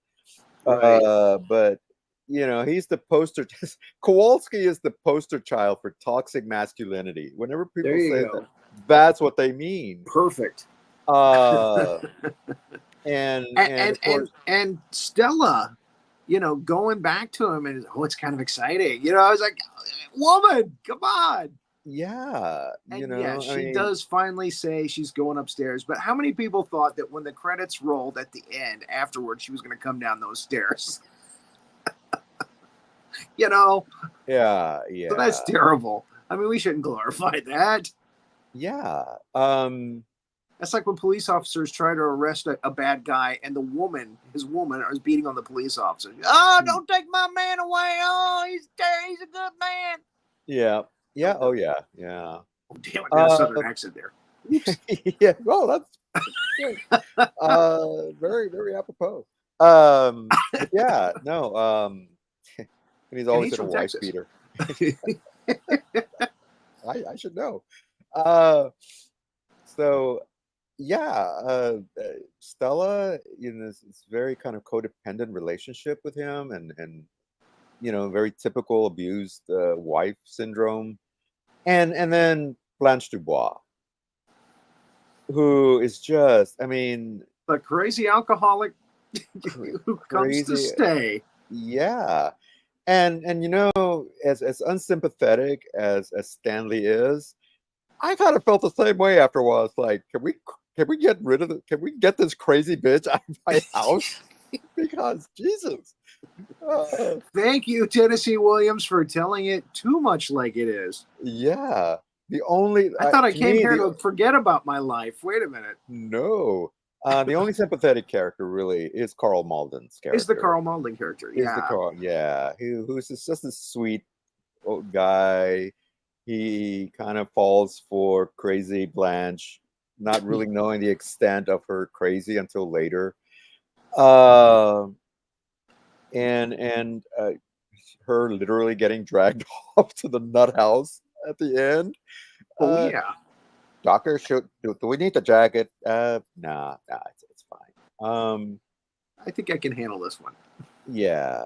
Right. But he's the poster. Kowalski is the poster child for toxic masculinity. Whenever people There you say go. that, that's what they mean. Perfect. And of course, and Stella, going back to him, and it's kind of exciting. I was like, woman, come on. Yeah, And she does finally say she's going upstairs. But how many people thought that when the credits rolled at the end, afterwards, she was going to come down those stairs? Yeah. So that's terrible. I mean, we shouldn't glorify that. Yeah. That's like when police officers try to arrest a bad guy, and his woman, is beating on the police officer. Oh, don't take my man away! Oh, he's there. He's a good man. Yeah. Yeah. Oh, yeah. Yeah. Oh, damn it! There's a southern accent there. Yeah. Oh, that's very, very apropos. Yeah. No. And he's always in a wife beater. I should know. So. Yeah, Stella, it's very kind of codependent relationship with him, and very typical abused wife syndrome, and then Blanche Dubois, who is just, the crazy alcoholic who comes to stay. Yeah, and as unsympathetic as Stanley is, I kind of felt the same way after a while. It's like, can we get rid of it? Can we get this crazy bitch out of my house? Because Jesus. Thank you, Tennessee Williams, for telling it too much like it is. Yeah. I thought I came here to forget about my life. Wait a minute. No. The only sympathetic character really is Carl Malden's character. Is the Carl Malden character. Yeah. Who's just a sweet old guy. He kind of falls for crazy Blanche, not really knowing the extent of her crazy until later. And her literally getting dragged off to the nut house at the end. Oh yeah. Doctor, do we need the jacket? Nah, it's fine. I think I can handle this one. Yeah.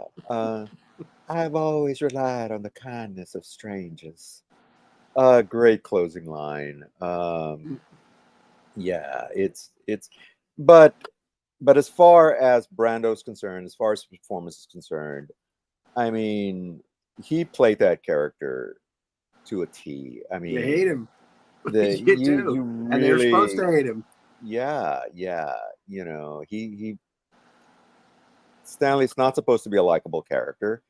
I've always relied on the kindness of strangers. Great closing line. Yeah, it's but as far as Brando's concerned, as far as his performance is concerned, he played that character to a T. You hate him. You do. you And they're supposed really, to hate him. yeah, he Stanley's not supposed to be a likable character,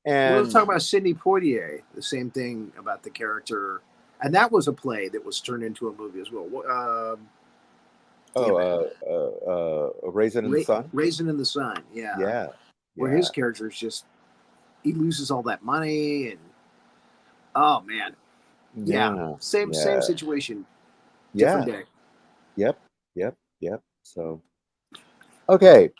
Well, let's talk and about Sidney Poitier. The same thing about the character, and that was a play that was turned into a movie as well. Damn it, Raisin in the Sun. Raisin in the Sun. Yeah, Yeah, where yeah, his character is just he loses all that money, and oh man, yeah, yeah, same yeah, situation, different yeah. day. Yep, yep. So, okay.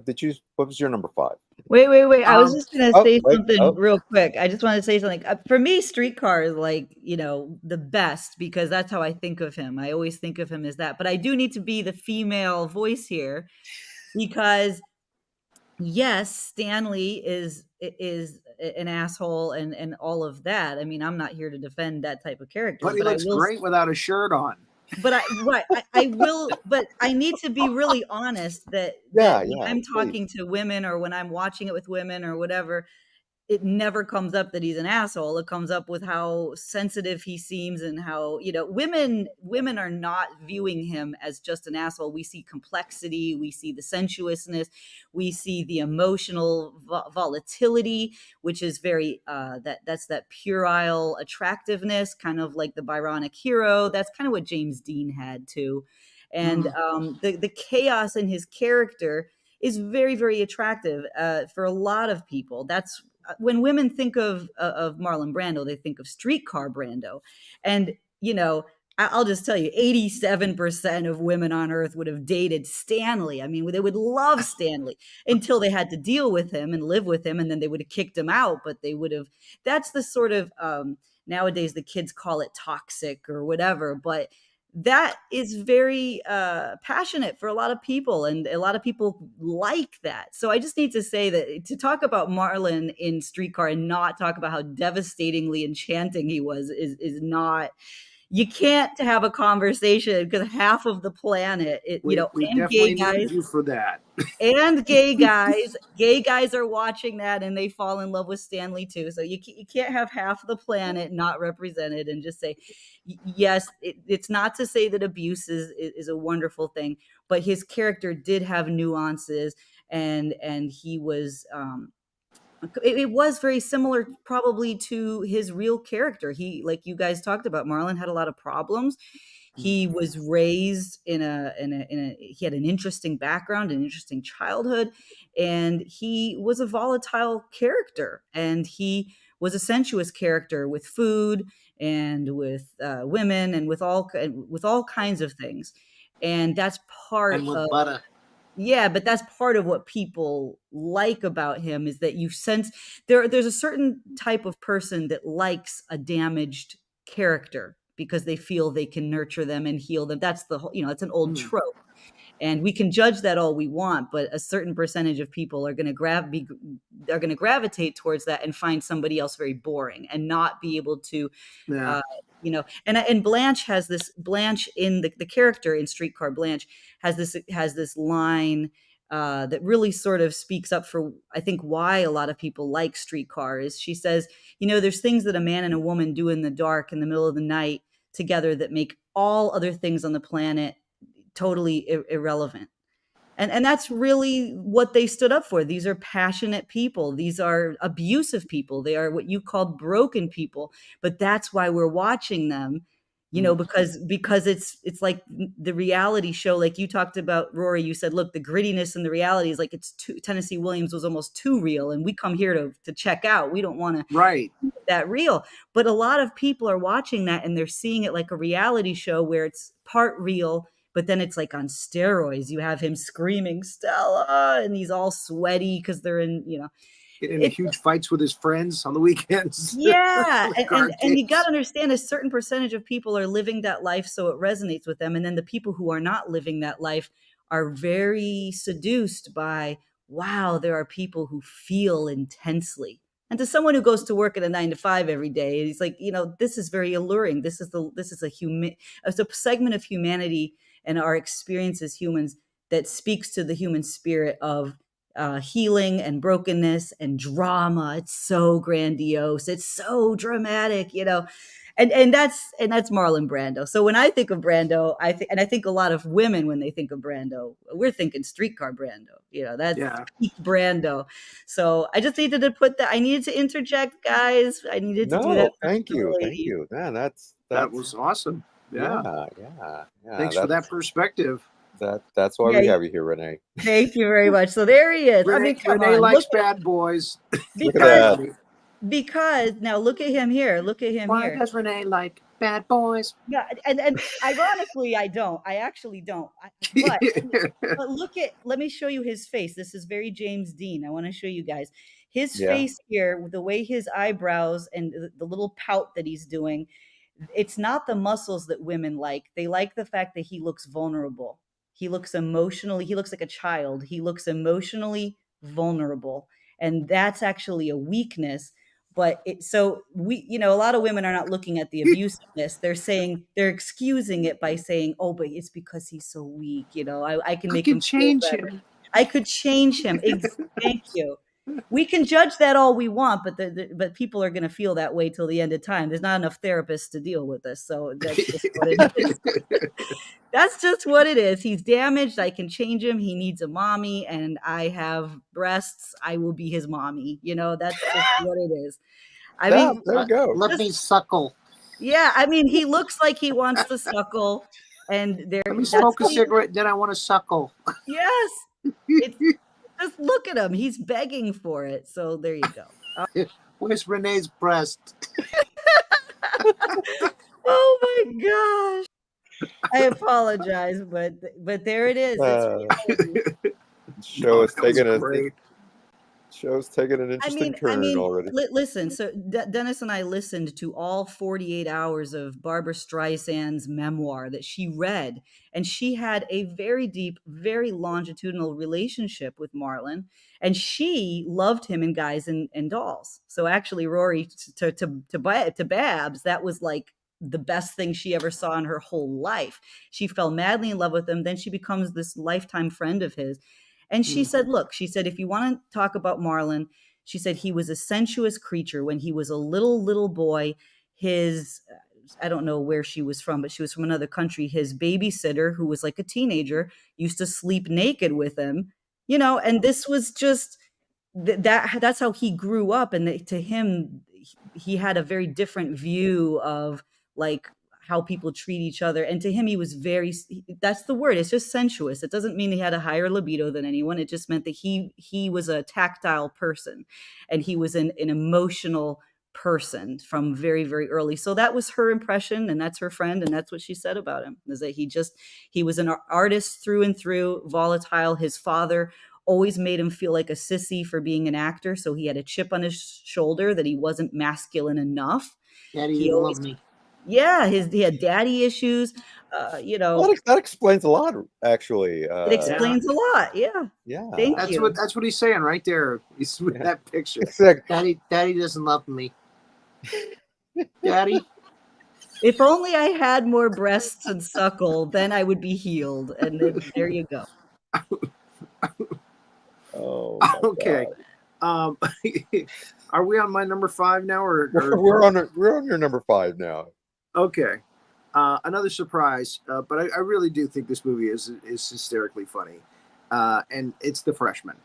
Did you? What was your number 5? Wait. I was Um, just gonna Oh, say wait. something Oh, real quick. I just wanted to say something. For me, Streetcar is like, the best because that's how I think of him. I always think of him as that. But I do need to be the female voice here because yes, Stanley is an asshole and all of that. I mean, I'm not here to defend that type of character, but he but I looks will great without a shirt on. but I will, but I need to be really honest that yeah, when yeah. I'm Please. talking to women or when I'm watching it with women or whatever, it never comes up that he's an asshole. It comes up with how sensitive he seems and how, women are not viewing him as just an asshole. We see complexity, we see the sensuousness, we see the emotional volatility, which is very that's that puerile attractiveness, kind of like the Byronic hero. That's kind of what James Dean had too. And Mm. the chaos in his character is very, very attractive for a lot of people. That's when women think of Marlon Brando, they think of Streetcar Brando, and I'll just tell you, 87% of women on Earth would have dated Stanley. I mean, they would love Stanley until they had to deal with him and live with him, and then they would have kicked him out. But they would have. That's the sort of nowadays the kids call it toxic or whatever, but that is very passionate for a lot of people, and a lot of people like that. So I just need to say that to talk about Marlon in Streetcar and not talk about how devastatingly enchanting he was is not. You can't have a conversation because half of the planet, We and gay definitely need guys you for that. and gay guys are watching that and they fall in love with Stanley too. So you can't have half the planet not represented and just say yes. It's not to say that abuse is a wonderful thing, but his character did have nuances, and he was it was very similar probably to his real character. He, like you guys talked about, Marlon had a lot of problems. He was raised he had an interesting background, an interesting childhood, and he was a volatile character, and he was a sensuous character with food and with women and with all kinds of things. And that's part And with of butter. yeah, but that's part of what people like about him is that you sense there's a certain type of person that likes a damaged character because they feel they can nurture them and heal them. That's the whole, it's an old Mm. trope. And we can judge that all we want, but a certain percentage of people are going to gravitate towards that and find somebody else very boring and not be able to Yeah. and Blanche in the character in Streetcar Blanche has this line that really sort of speaks up for, I think, why a lot of people like Streetcar. Is she says, there's things that a man and a woman do in the dark in the middle of the night together that make all other things on the planet totally irrelevant. And that's really what they stood up for. These are passionate people. These are abusive people. They are what you called broken people. But that's why we're watching them, because it's like the reality show. Like you talked about, Rory, you said, look, the grittiness and the reality is like Tennessee Williams was almost too real. And we come here to check out. We don't want to Right. that real. But a lot of people are watching that and they're seeing it like a reality show where it's part real, but then it's like on steroids. You have him screaming Stella, and he's all sweaty because they're Get into it, huge fights with his friends on the weekends. yeah, The and you got games. to understand a certain percentage of people are living that life, so it resonates with them, and then the people who are not living that life are very seduced by, wow, there are people who feel intensely. And to someone who goes to work at a 9 to 5 every day, he's like, this is very alluring. It's a segment of humanity and our experience as humans that speaks to the human spirit of healing and brokenness and drama. It's so grandiose. It's so dramatic, and that's Marlon Brando. So when I think of Brando, I think a lot of women when they think of Brando, we're thinking Streetcar Brando. That's Yeah. peak Brando. So I just needed to put that. I needed to interject, guys. I needed to do that No, for thank the you, thank ladies. you. Man, that's That was awesome. Yeah. yeah. Thanks for that perspective. That's why Yeah, we have you here, Renee. thank you very much. So there he is. I Renee, mean, come Renee on, likes bad boys. Look at because that. because now look at him here. Look at him Why here. does Renee like bad boys? Yeah, and ironically, I don't. I actually don't. But let me show you his face. This is very James Dean. I want to show you guys his Yeah. face here, with the way his eyebrows and the little pout that he's doing. It's not the muscles that women like. They like the fact that he looks vulnerable. He looks emotionally, he looks like a child. He looks emotionally vulnerable. And that's actually a weakness. But so a lot of women are not looking at the abusiveness. They're excusing it by saying, oh, but it's because he's so weak. I can I make can him feel change better. him. I could change him. Thank you. We can judge that all we want, but people are going to feel that way till the end of time. There's not enough therapists to deal with this, so that's just what it is. That's just what it is. He's damaged. I can change him. He needs a mommy, and I have breasts. I will be his mommy. That's just what it is. I Yeah, mean, there you go. Let me suckle. yeah. I mean, he looks like he wants to suckle, and Let me that's smoke a cigarette, then I want to suckle. yes. It's just look at him. He's begging for it. So there you go. Where's Renee's breast? Oh my gosh. I apologize, but there it is. It's reality. Show's That was taking an interesting turn already. Listen. So Dennis and I listened to all 48 hours of Barbara Streisand's memoir that she read, and she had a very deep, very longitudinal relationship with Marlon, and she loved him in Guys and Dolls. So actually, Rory, to Babs, that was like the best thing she ever saw in her whole life. She fell madly in love with him. Then she becomes this lifetime friend of his. And she said, look, she said, if you want to talk about Marlon, she said he was a sensuous creature when he was a little boy. His, I don't know where she was from, but she was from another country. His babysitter, who was like a teenager, used to sleep naked with him, and this was just that's how he grew up. And to him, he had a very different view of like how people treat each other. And to him, he was that's the word. It's just sensuous. It doesn't mean he had a higher libido than anyone. It just meant that he was a tactile person, and he was an emotional person from very, very early. So that was her impression, and that's her friend. And that's what she said about him, is that he was an artist through and through, volatile. His father always made him feel like a sissy for being an actor. So he had a chip on his shoulder that he wasn't masculine enough. Daddy didn't love me. Yeah, he had daddy issues. Well, that explains a lot, actually. It explains a lot. Yeah. Yeah. Thank you. That's what he's saying right there. He's with that picture. It's like, Daddy doesn't love me. Daddy. If only I had more breasts and suckle, then I would be healed. And then there you go. oh, Okay. Are we on my number 5 now, or we're on your number 5 now? Okay. Another surprise, but I really do think this movie is hysterically funny, and it's The Freshman,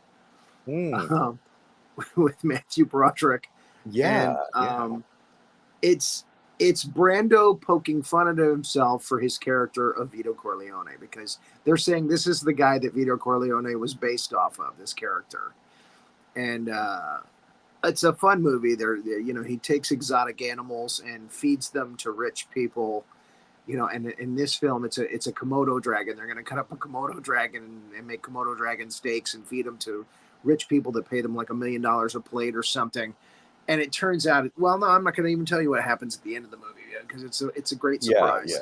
with Matthew Broderick. Yeah, and, it's Brando poking fun at himself for his character of Vito Corleone, because they're saying this is the guy that Vito Corleone was based off of, this character, and it's a fun movie. He takes exotic animals and feeds them to rich people. And in this film, it's a Komodo dragon. They're going to cut up a Komodo dragon and make Komodo dragon steaks and feed them to rich people that pay them like $1 million a plate or something. And it turns out, well, no, I'm not going to even tell you what happens at the end of the movie yet, because it's a great surprise.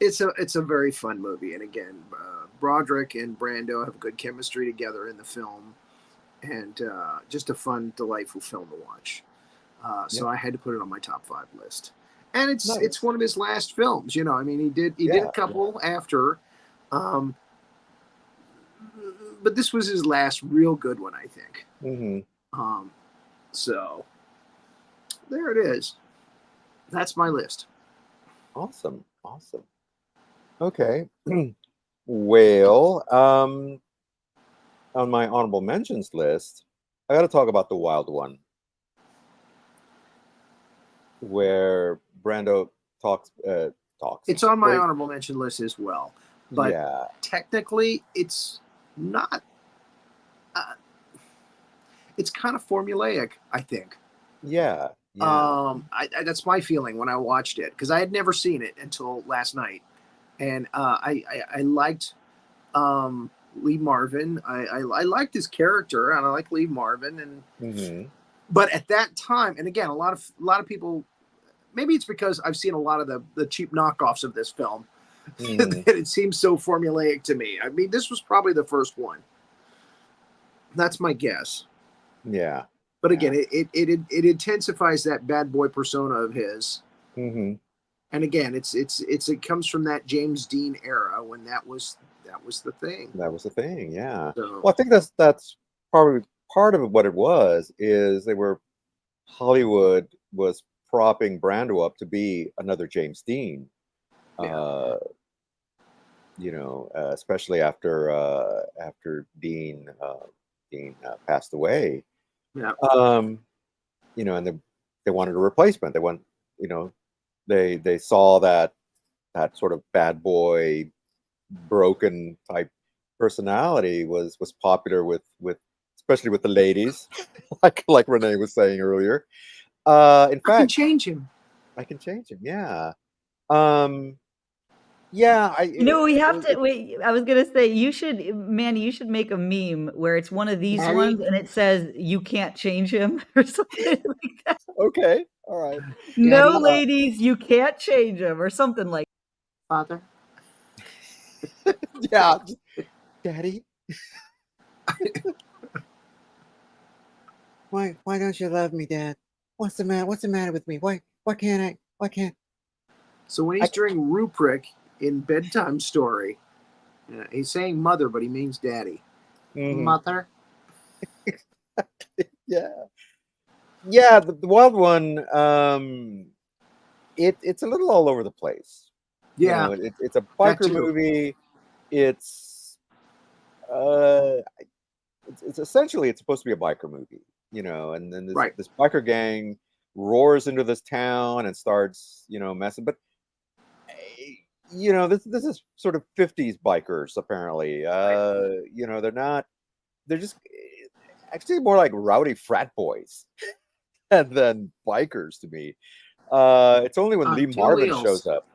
It's a very fun movie. And again, Broderick and Brando have good chemistry together in the film, and just a fun, delightful film to watch. So I had to put it on my top 5 list, and it's one of his last films. He did a couple after, but this was his last real good one, I think. Mm-hmm. So there it is. That's my list. Awesome. Okay. Well, on my honorable mentions list, I got to talk about The Wild One, where Brando talks. It's on my Great. honorable mention list as well, but Yeah. technically, it's not. It's kind of formulaic, I think. Yeah. Yeah. That's my feeling when I watched it, because I had never seen it until last night, and I liked Lee Marvin. I liked his character, and I like Lee Marvin, and Mm-hmm. but at that time, and again, a lot of people, maybe it's because I've seen a lot of the cheap knockoffs of this film, Mm-hmm. that it seems so formulaic to me. I mean, this was probably the first one. That's my guess. Yeah. But again, it intensifies that bad boy persona of his. Mm-hmm. And again, it comes from that James Dean era when that was the thing. That was the thing. Yeah. So, Well, I think that's probably part of what it was. Is Hollywood was propping Brando up to be another James Dean. yeah. Especially after Dean passed away. Yeah. And they wanted a replacement. They saw that sort of bad boy, broken type personality was popular with especially with the ladies, like Renee was saying earlier. In I can fact, change him. I can change him. Yeah. Yeah. We have to wait. I was gonna say Manny, you should make a meme where it's one of these Daddy? ones and it says you can't change him or something like that. Okay. All right. No, Daddy? ladies, you can't change him or something like. Father? Yeah. Daddy. Why don't you love me, Dad? What's the matter with me? Why can't I? So when he's doing Ruprecht in Bedtime Story, he's saying mother, but he means daddy. Mhm. Mother? Yeah. Yeah, the Wild One, it's a little all over the place. Yeah. It's a biker too. movie. It's uh it's essentially it's supposed to be a biker movie, and then Right. this biker gang roars into this town and starts, messing. But this is sort of 50s bikers apparently. They're just actually more like rowdy frat boys than bikers to me. It's only when Lee Two Marvin wheels. shows up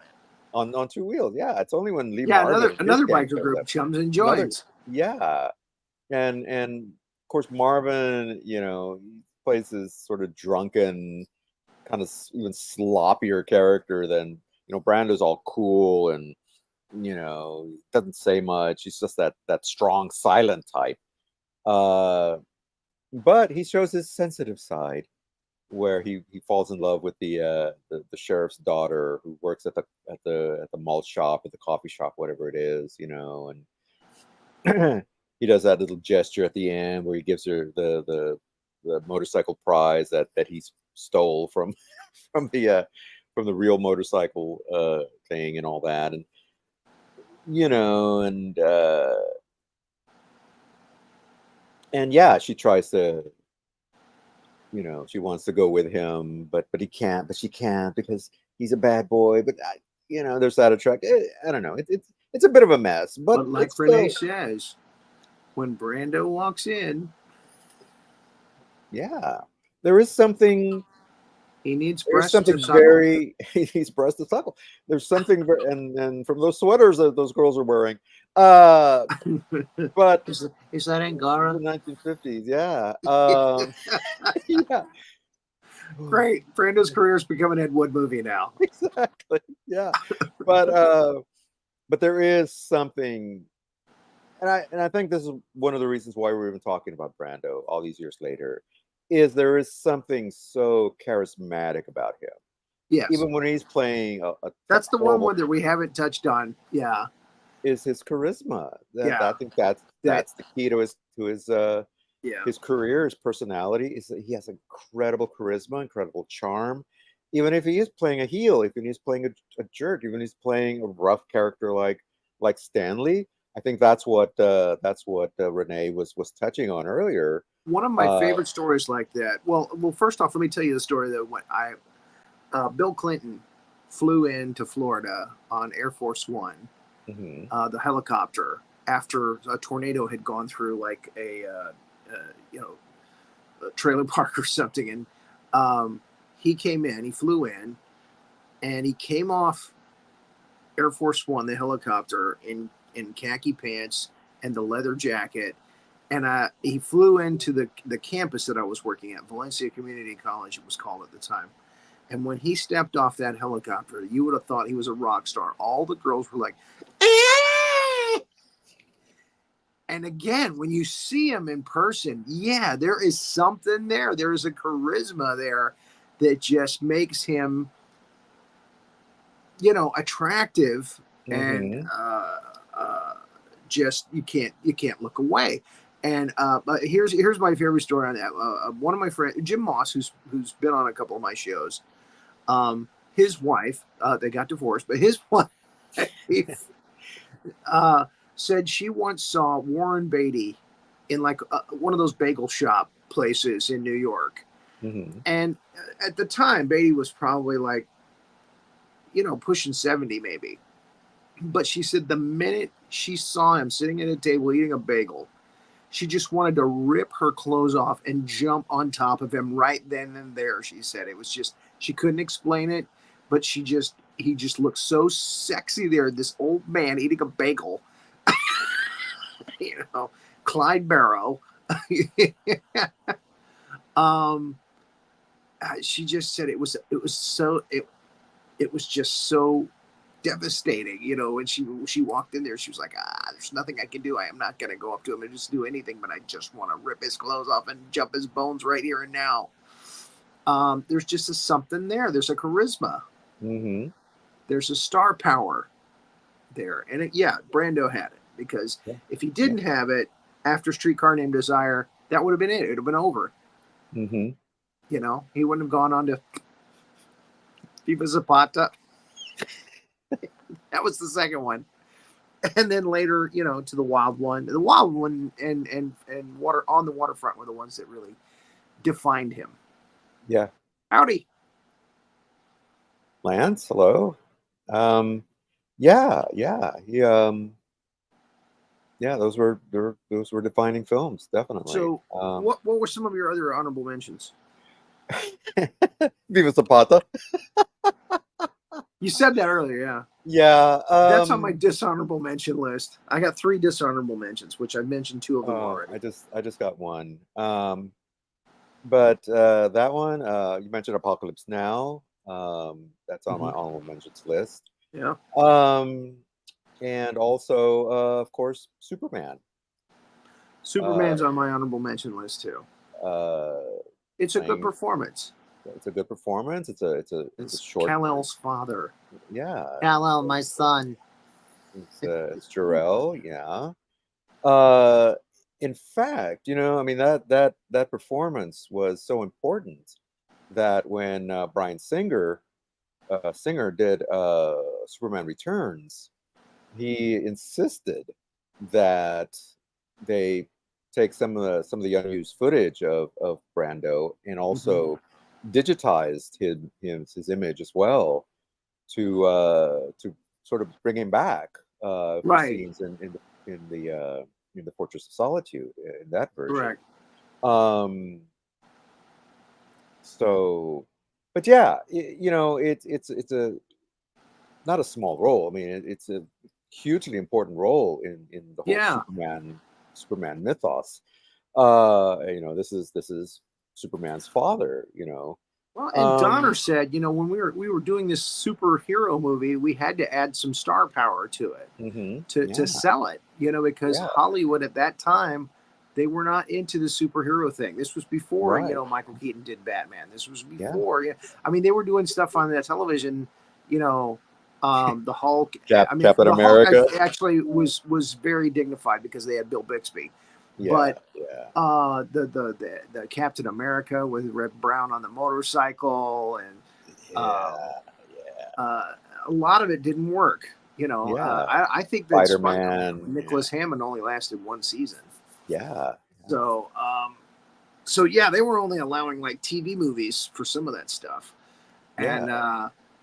on two wheels. Yeah, it's only when Lee Yeah, Marvin and his another gang biker shows group up. chums and joins. Yeah, and of course Marvin, he plays this sort of drunken, kind of even sloppier character than Brando's all cool and doesn't say much. He's just that strong, silent type. But he shows his sensitive side, where he falls in love with the sheriff's daughter, who works at the malt shop, at the coffee shop, whatever it is, and he does that little gesture at the end where he gives her the motorcycle prize that he stole from the real motorcycle thing and all that, and and yeah, she tries to, she wants to go with him, but he can't, but she can't because he's a bad boy. But there's that attract. I don't know. It's a bit of a mess, but like it's Renee still, says, when Brando walks in, yeah, there is something. he needs There's breasts something to suckle. very. He's breast to suckle. There's something very, and from those sweaters that those girls are wearing, but Is that Angara? the 1950s, yeah, yeah. Great. Brando's career is becoming an Ed Wood movie now. Exactly. Yeah. But there is something, and I think this is one of the reasons why we're even talking about Brando all these years later, is there is something so charismatic about him. Yes. Even when he's playing That's the horrible, one that we haven't touched on. Yeah. is his charisma. Yeah. I think that's the key to his career, his personality is that he has incredible charisma, incredible charm. Even if he is playing a heel, even if he's playing a jerk, even if he's playing a rough character like Stanley, I think that's what Renee was touching on earlier. One of my favorite stories like that. Well, first off, let me tell you the story that when Bill Clinton flew into Florida on Air Force One, the helicopter, after a tornado had gone through like a trailer park or something, and he flew in, and he came off Air Force One, the helicopter, in khaki pants and the leather jacket. And he flew into the campus that I was working at, Valencia Community College, it was called at the time. And when he stepped off that helicopter, you would have thought he was a rock star. All the girls were like, "Aah!" And again, when you see him in person, yeah, there is something there. There is a charisma there that just makes him, attractive, and just you can't look away. And but here's my favorite story on that. One of my friends, Jim Moss, who's been on a couple of my shows, his wife, they got divorced, but his wife said she once saw Warren Beatty in like one of those bagel shop places in New York. And at the time, Beatty was probably like, pushing 70 maybe. But she said the minute she saw him sitting at a table eating a bagel, she just wanted to rip her clothes off and jump on top of him right then and there. She said it was just, she couldn't explain it, but he just looked so sexy there. This old man eating a bagel, Clyde Barrow. She just said it was just so devastating, when she walked in there. She was like, there's nothing I can do. I am not going to go up to him and just do anything, but I just want to rip his clothes off and jump his bones right here and now. There's just something there. There's a charisma. There's a star power there. And Brando had it, because if he didn't have it after Streetcar Named Desire, that would have been it. It would have been over. He wouldn't have gone on to Viva Zapata. That was the second one. And then later, to the Wild One. The Wild One and Water on the Waterfront were the ones that really defined him. Yeah. Howdy. Lance, hello. Yeah. He those were defining films, definitely. So what were some of your other honorable mentions? Viva Zapata. You said that earlier, yeah. Yeah. That's on my dishonorable mention list. I got 3 dishonorable mentions, which I mentioned 2 of them already. I just got one. But that one, you mentioned Apocalypse Now. That's on my honorable mentions list. Yeah. And also, of course, Superman. Superman's on my honorable mention list too. It's a good performance. It's a good performance. It's a short. Kal-El's father. Yeah. Kal-El, my son. It's Jor-El. Yeah. In fact, that performance was so important that when Bryan Singer did Superman Returns, he insisted that they take some of the unused footage of Brando and also digitized his image as well to sort of bring him back for scenes in the Fortress of Solitude in that version. Correct. So, but yeah, it's a not a small role. I mean, it's a hugely important role in the whole Superman mythos. This is Superman's father. Well, and Donner said, when we were doing this superhero movie, we had to add some star power to it to sell it. Because Hollywood at that time, they were not into the superhero thing. This was before Michael Keaton did Batman. This was before. I mean, they were doing stuff on the television, The Hulk. Captain the America. Hulk actually was very dignified because they had Bill Bixby. But the Captain America with Red Brown on the motorcycle, and a lot of it didn't work. I think that Spider-Man, Nicholas Hammond only lasted one season. Yeah. So, so yeah, they were only allowing like TV movies for some of that stuff. And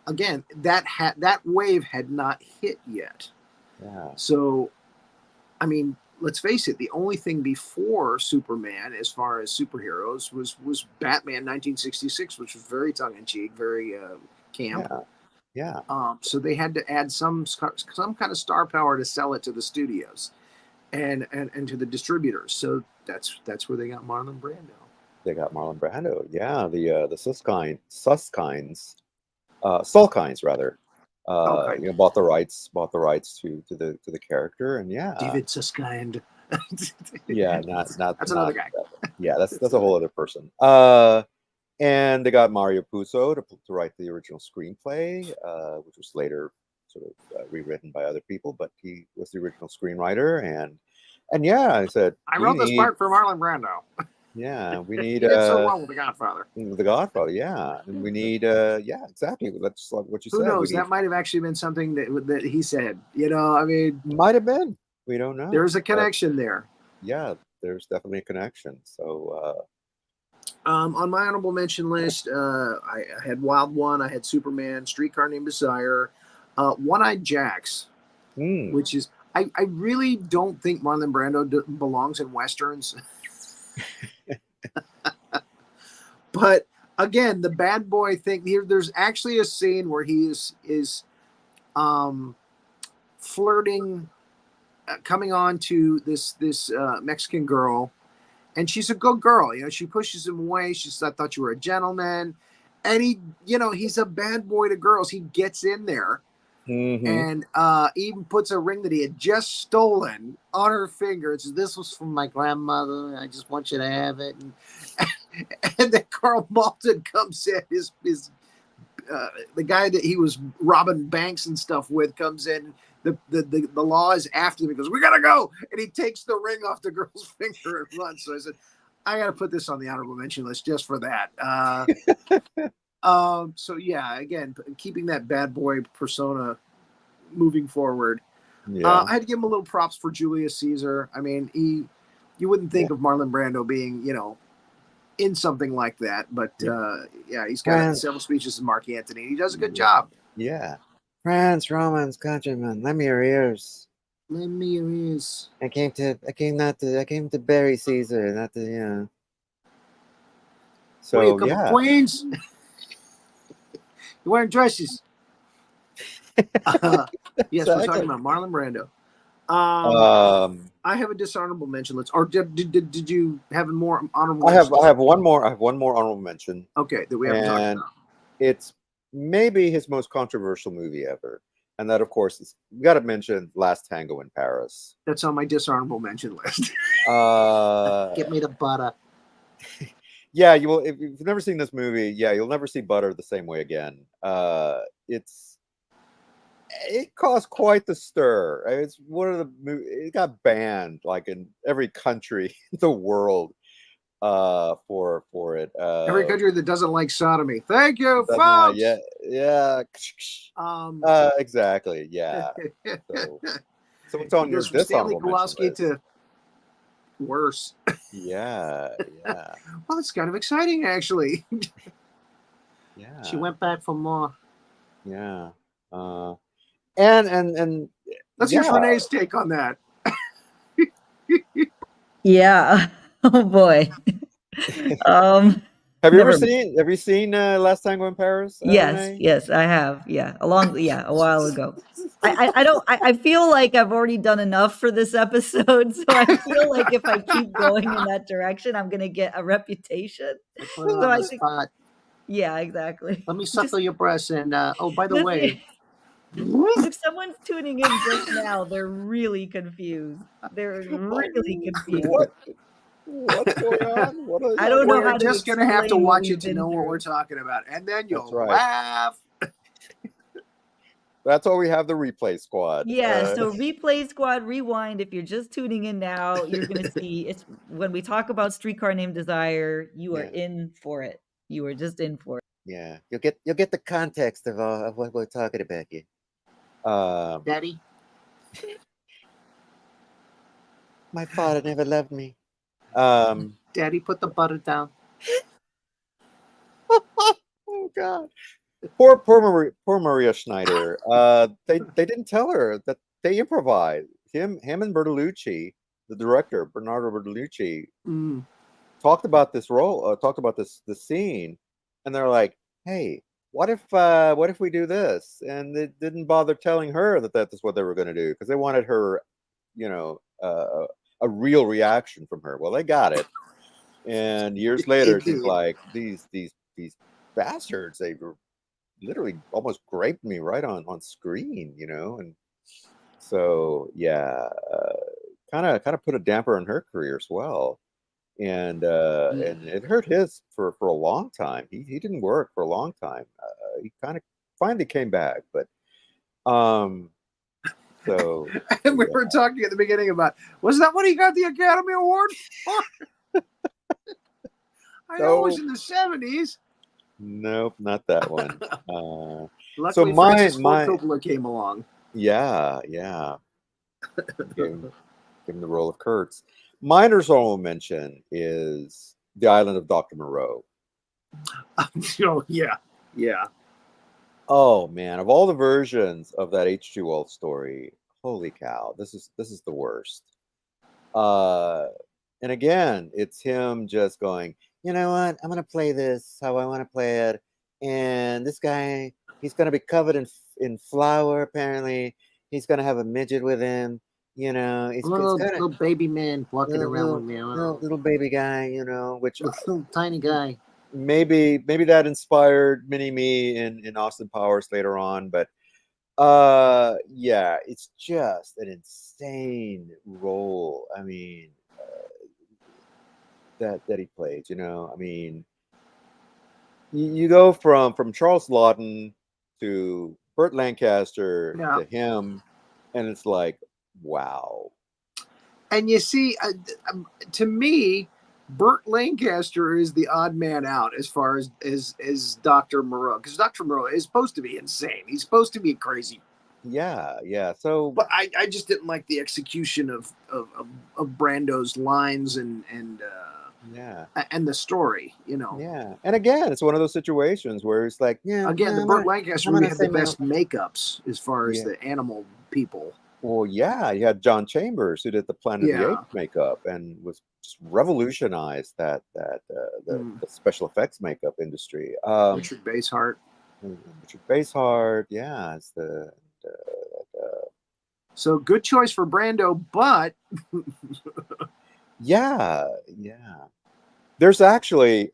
again, that wave had not hit yet. Yeah. So, I mean, let's face it, the only thing before Superman, as far as superheroes, was Batman 1966, which was very tongue-in-cheek, very camp. Yeah. So they had to add some kind of star power to sell it to the studios and to the distributors. So that's where they got Marlon Brando. They got Marlon Brando. Yeah, the Sulkines rather. Bought the rights to the character, and David Susskind. Not that's another guy. That's a whole other person. And they got Mario Puzo to write the original screenplay, which was later sort of rewritten by other people, but he was the original screenwriter. And I said, I wrote this part for Marlon Brando. Yeah, we need. He did so well with The Godfather. The Godfather, yeah, and we need. Exactly. That's like what you said. Who knows? That might have actually been something that he said. Might have been. We don't know. There's a connection there. Yeah, there's definitely a connection. So. On my honorable mention list, I had Wild One, I had Superman, Streetcar Named Desire, One-Eyed Jacks, which is I really don't think Marlon Brando belongs in westerns. But again, the bad boy thing here. There's actually a scene where he is flirting, coming on to this Mexican girl. And she's a good girl, she pushes him away. She says, I thought you were a gentleman. And he, he's a bad boy to girls. He gets in there and even puts a ring that he had just stolen on her finger. It says, this was from my grandmother. I just want you to have it. And then Carl Malton comes in, the guy that he was robbing banks and stuff with comes in. The law is after him. He goes, we gotta go, and he takes the ring off the girl's finger and runs. So I said, I gotta put this on the honorable mention list just for that. So yeah, again, keeping that bad boy persona moving forward. I had to give him a little props for Julius Caesar. I mean, you wouldn't think of Marlon Brando being, in something like that, but he's got several speeches in Mark Antony. He does a good job. Yeah. France, Romans, countrymen, lend me your ears. Lend me your ears. I came to bury Caesar, not to, So, you come from Queens? You're wearing dresses. Yes, we're talking about Marlon Brando. I have a dishonorable mention. Did you have more honorable? I have one more. I have one more honorable mention. Okay, that we haven't talked about. It's maybe his most controversial movie ever, and that, of course, is you got to mention Last Tango in Paris. That's on my dishonorable mention list. Get me the butter. Yeah, you will. If you've never seen this movie, you'll never see butter the same way again. It caused quite the stir. It's one of the. It got banned like in every country in the world for it. Every country that doesn't like sodomy. Thank you, folks. Yeah. Exactly. Yeah. So it's on your Stanley Kowalski to worse. Yeah. Well, it's kind of exciting, actually. Yeah. She went back for more. Yeah. And let's hear Renee's take on that. Yeah. Oh boy. Have you seen Last Tango in Paris? Yes, I have. Yeah, a while ago. I feel like I've already done enough for this episode, so I feel like if I keep going in that direction, I'm gonna get a reputation. So I think, yeah, exactly. Let me suckle your breasts, and by the way, if someone's tuning in just now, they're really confused. They're really confused. What's going on? I don't know. We're just gonna have to watch it to know what we're talking about, and then you'll laugh. That's why we have the replay squad. Yeah, so Replay Squad Rewind, if you're just tuning in now, you're going to see it's when we talk about Streetcar Named Desire, you are Yeah. in for it. You are just in for it. Yeah, you'll get the context of what we're talking about here. Daddy. My father never loved me. Daddy, put the butter down. Oh God, poor Maria Schneider. They didn't tell her that they improvised. Him and Bertolucci, the director Bernardo Bertolucci, Mm. talked about this role, talked about the scene, and they're like, "Hey, what if we do this?" And they didn't bother telling her that that's what they were going to do because they wanted her, you know, a real reaction from her. Well, they got it, and years later, she's Indeed. like, "These bastards, they were literally almost raped me right on screen," you know, and so yeah, kind of put a damper on her career as well. And it hurt his for a long time. He didn't work for a long time. He kind of finally came back, but so And we yeah. were talking at the beginning about, was that what he got the Academy Award for? I know it was in the 70s. Nope, not that one. Luckily, Francis Ford Coppola came along. Yeah. Gave him the role of Kurtz. Miner's honorable mention is The Island of Dr. Moreau. Oh, yeah. Oh man, of all the versions of that H2O story, holy cow, this is the worst. And again, it's him just going, you know what, I'm gonna play this how I want to play it, and this guy, he's gonna be covered in flour. Apparently, he's gonna have a midget with him. You know, it's kind of little baby man walking around with me. little baby guy. You know, which Little tiny guy. maybe that inspired Mini Me in Austin Powers later on, but yeah, it's just an insane role. I mean, that he played, you know, I mean, you go from Charles Lawton to Burt Lancaster to him, and it's like, wow. And you see, to me, Burt Lancaster is the odd man out as far as Dr. Moreau, because Dr. Moreau is supposed to be insane. He's supposed to be crazy. Yeah. So, but I just didn't like the execution of Brando's lines and the story, you know. Yeah, and again, it's one of those situations where it's like, the Burt Lancaster movie had the best makeups as far as the animal people. Well, yeah, you had John Chambers who did the Planet of the Apes makeup and was just revolutionized the special effects makeup industry. Richard Basehart. Yeah, it's the so good choice for Brando, but yeah. There's actually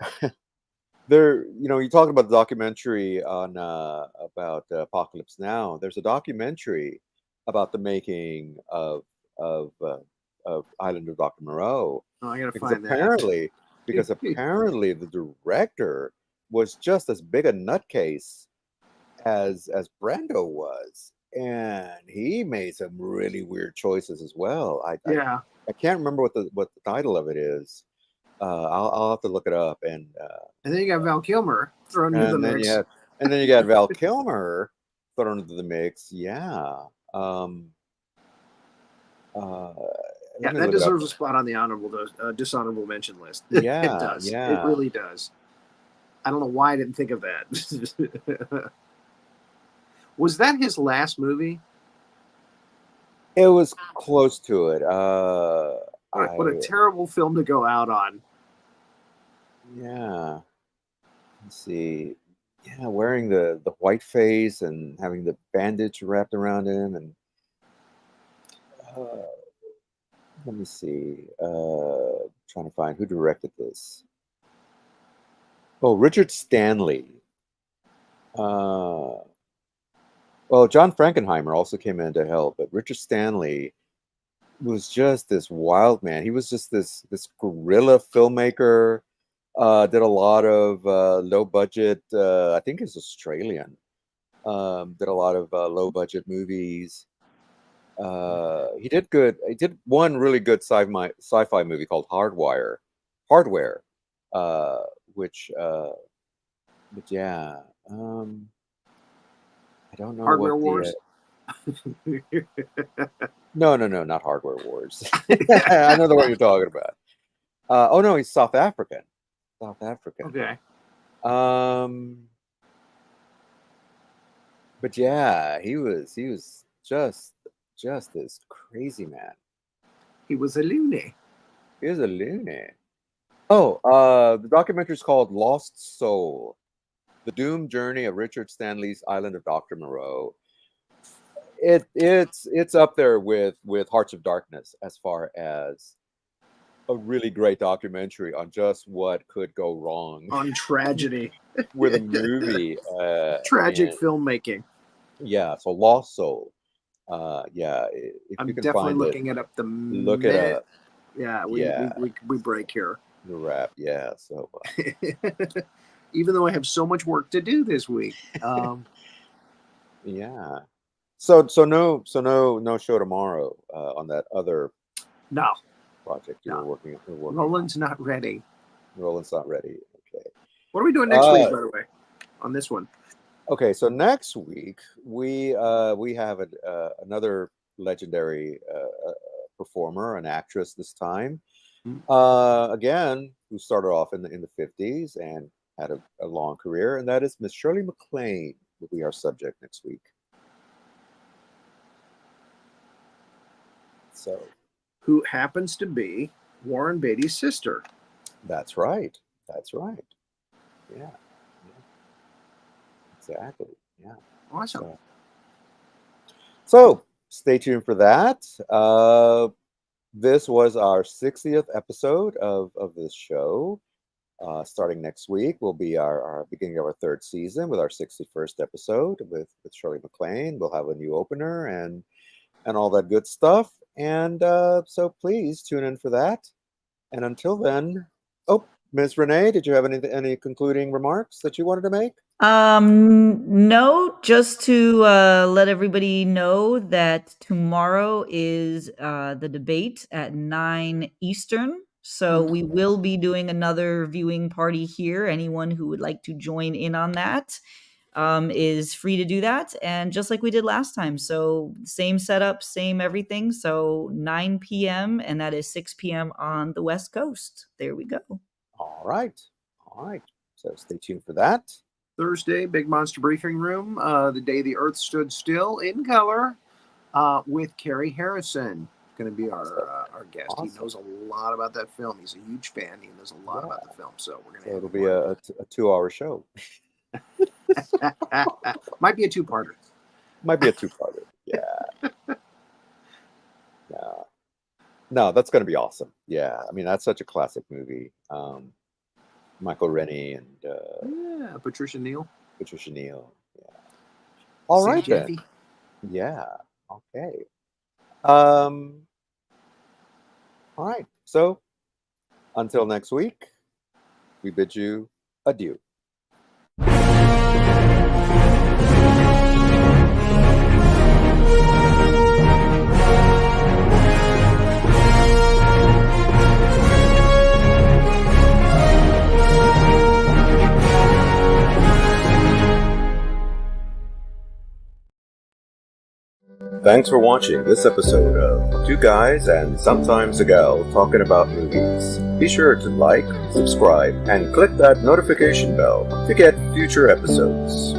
you talked about the documentary on about Apocalypse Now. There's a documentary about the making of Island of Dr. Moreau. Oh, I gotta because find apparently, because apparently the director was just as big a nutcase as Brando was, and he made some really weird choices as well. I can't remember what the title of it is. I'll have to look it up. And then you got Val Kilmer thrown into the mix. And then you got Val Kilmer thrown into the mix. Yeah. That deserves a spot on the dishonorable mention list. Yeah, it does. Yeah. It really does. I don't know why I didn't think of that. Was that his last movie? It was close to it. What a terrible film to go out on. Yeah. Let's see. Yeah, wearing the white face and having the bandage wrapped around him, and let me see. Trying to find who directed this. Oh, Richard Stanley. Well, John Frankenheimer also came in to help, but Richard Stanley was just this wild man. He was just this guerrilla filmmaker. Did a lot of low budget. I think he's Australian. Did a lot of low budget movies. He did good. He did one really good sci-fi movie called Hardware, which but yeah, I don't know Hardware what Wars. No, not Hardware Wars. I know the one you're talking about. Oh no, he's South African. South African. Okay. But yeah, he was just this crazy man. He was a loony. He was a loony. Oh, the documentary is called Lost Soul: The Doomed Journey of Richard Stanley's Island of Dr. Moreau. It's up there with Hearts of Darkness as far as a really great documentary on just what could go wrong On tragedy. with a movie. Tragic and- filmmaking. Yeah, so Lost Soul. Yeah, if I'm you can definitely find looking it up the look minute. it up. Yeah, Yeah. we break here. The rap, yeah. So Even though I have so much work to do this week. yeah. So no show tomorrow on that other No, project you No. were working on. Roland's not ready. Roland's not ready. Okay. What are we doing next week, by the way, on this one? Okay, so next week we have another legendary performer, an actress this time, again, who started off in the 50s and had a long career, and that is Miss Shirley MacLaine will be our subject next week. So, Who happens to be Warren Beatty's sister. that's right. That's right. Yeah. Exactly. Yeah. Awesome. So stay tuned for that. This was our 60th episode of this show. Starting next week will be our beginning of our third season with our 61st episode with Shirley MacLaine. We'll have a new opener and all that good stuff. And so please tune in for that. And until then, Ms. Renee, did you have any concluding remarks that you wanted to make? No, just to let everybody know that tomorrow is the debate at 9 Eastern. So we will be doing another viewing party here. Anyone who would like to join in on that is free to do that. And just like we did last time. So same setup, same everything. So 9 p.m. and that is 6 p.m. on the West Coast. There we go. All right. So stay tuned for that. Thursday, Big Monster Briefing Room, the day the Earth stood still in color, with Carrie Harrison. Going to be our guest. Awesome. He knows a lot about that film. He's a huge fan. He knows a lot about the film. So we're going to. So it'll be a 2-hour show. Might be a two-parter. Might be a 2-parter. Yeah. Yeah. No, that's going to be awesome. Yeah. I mean, that's such a classic movie. Michael Rennie and Patricia Neal. Yeah. All right Jeffy. then. Yeah. Okay. All right. So until next week, we bid you adieu. Thanks for watching this episode of Two Guys and Sometimes a Gal Talking About Movies. Be sure to like, subscribe, and click that notification bell to get future episodes.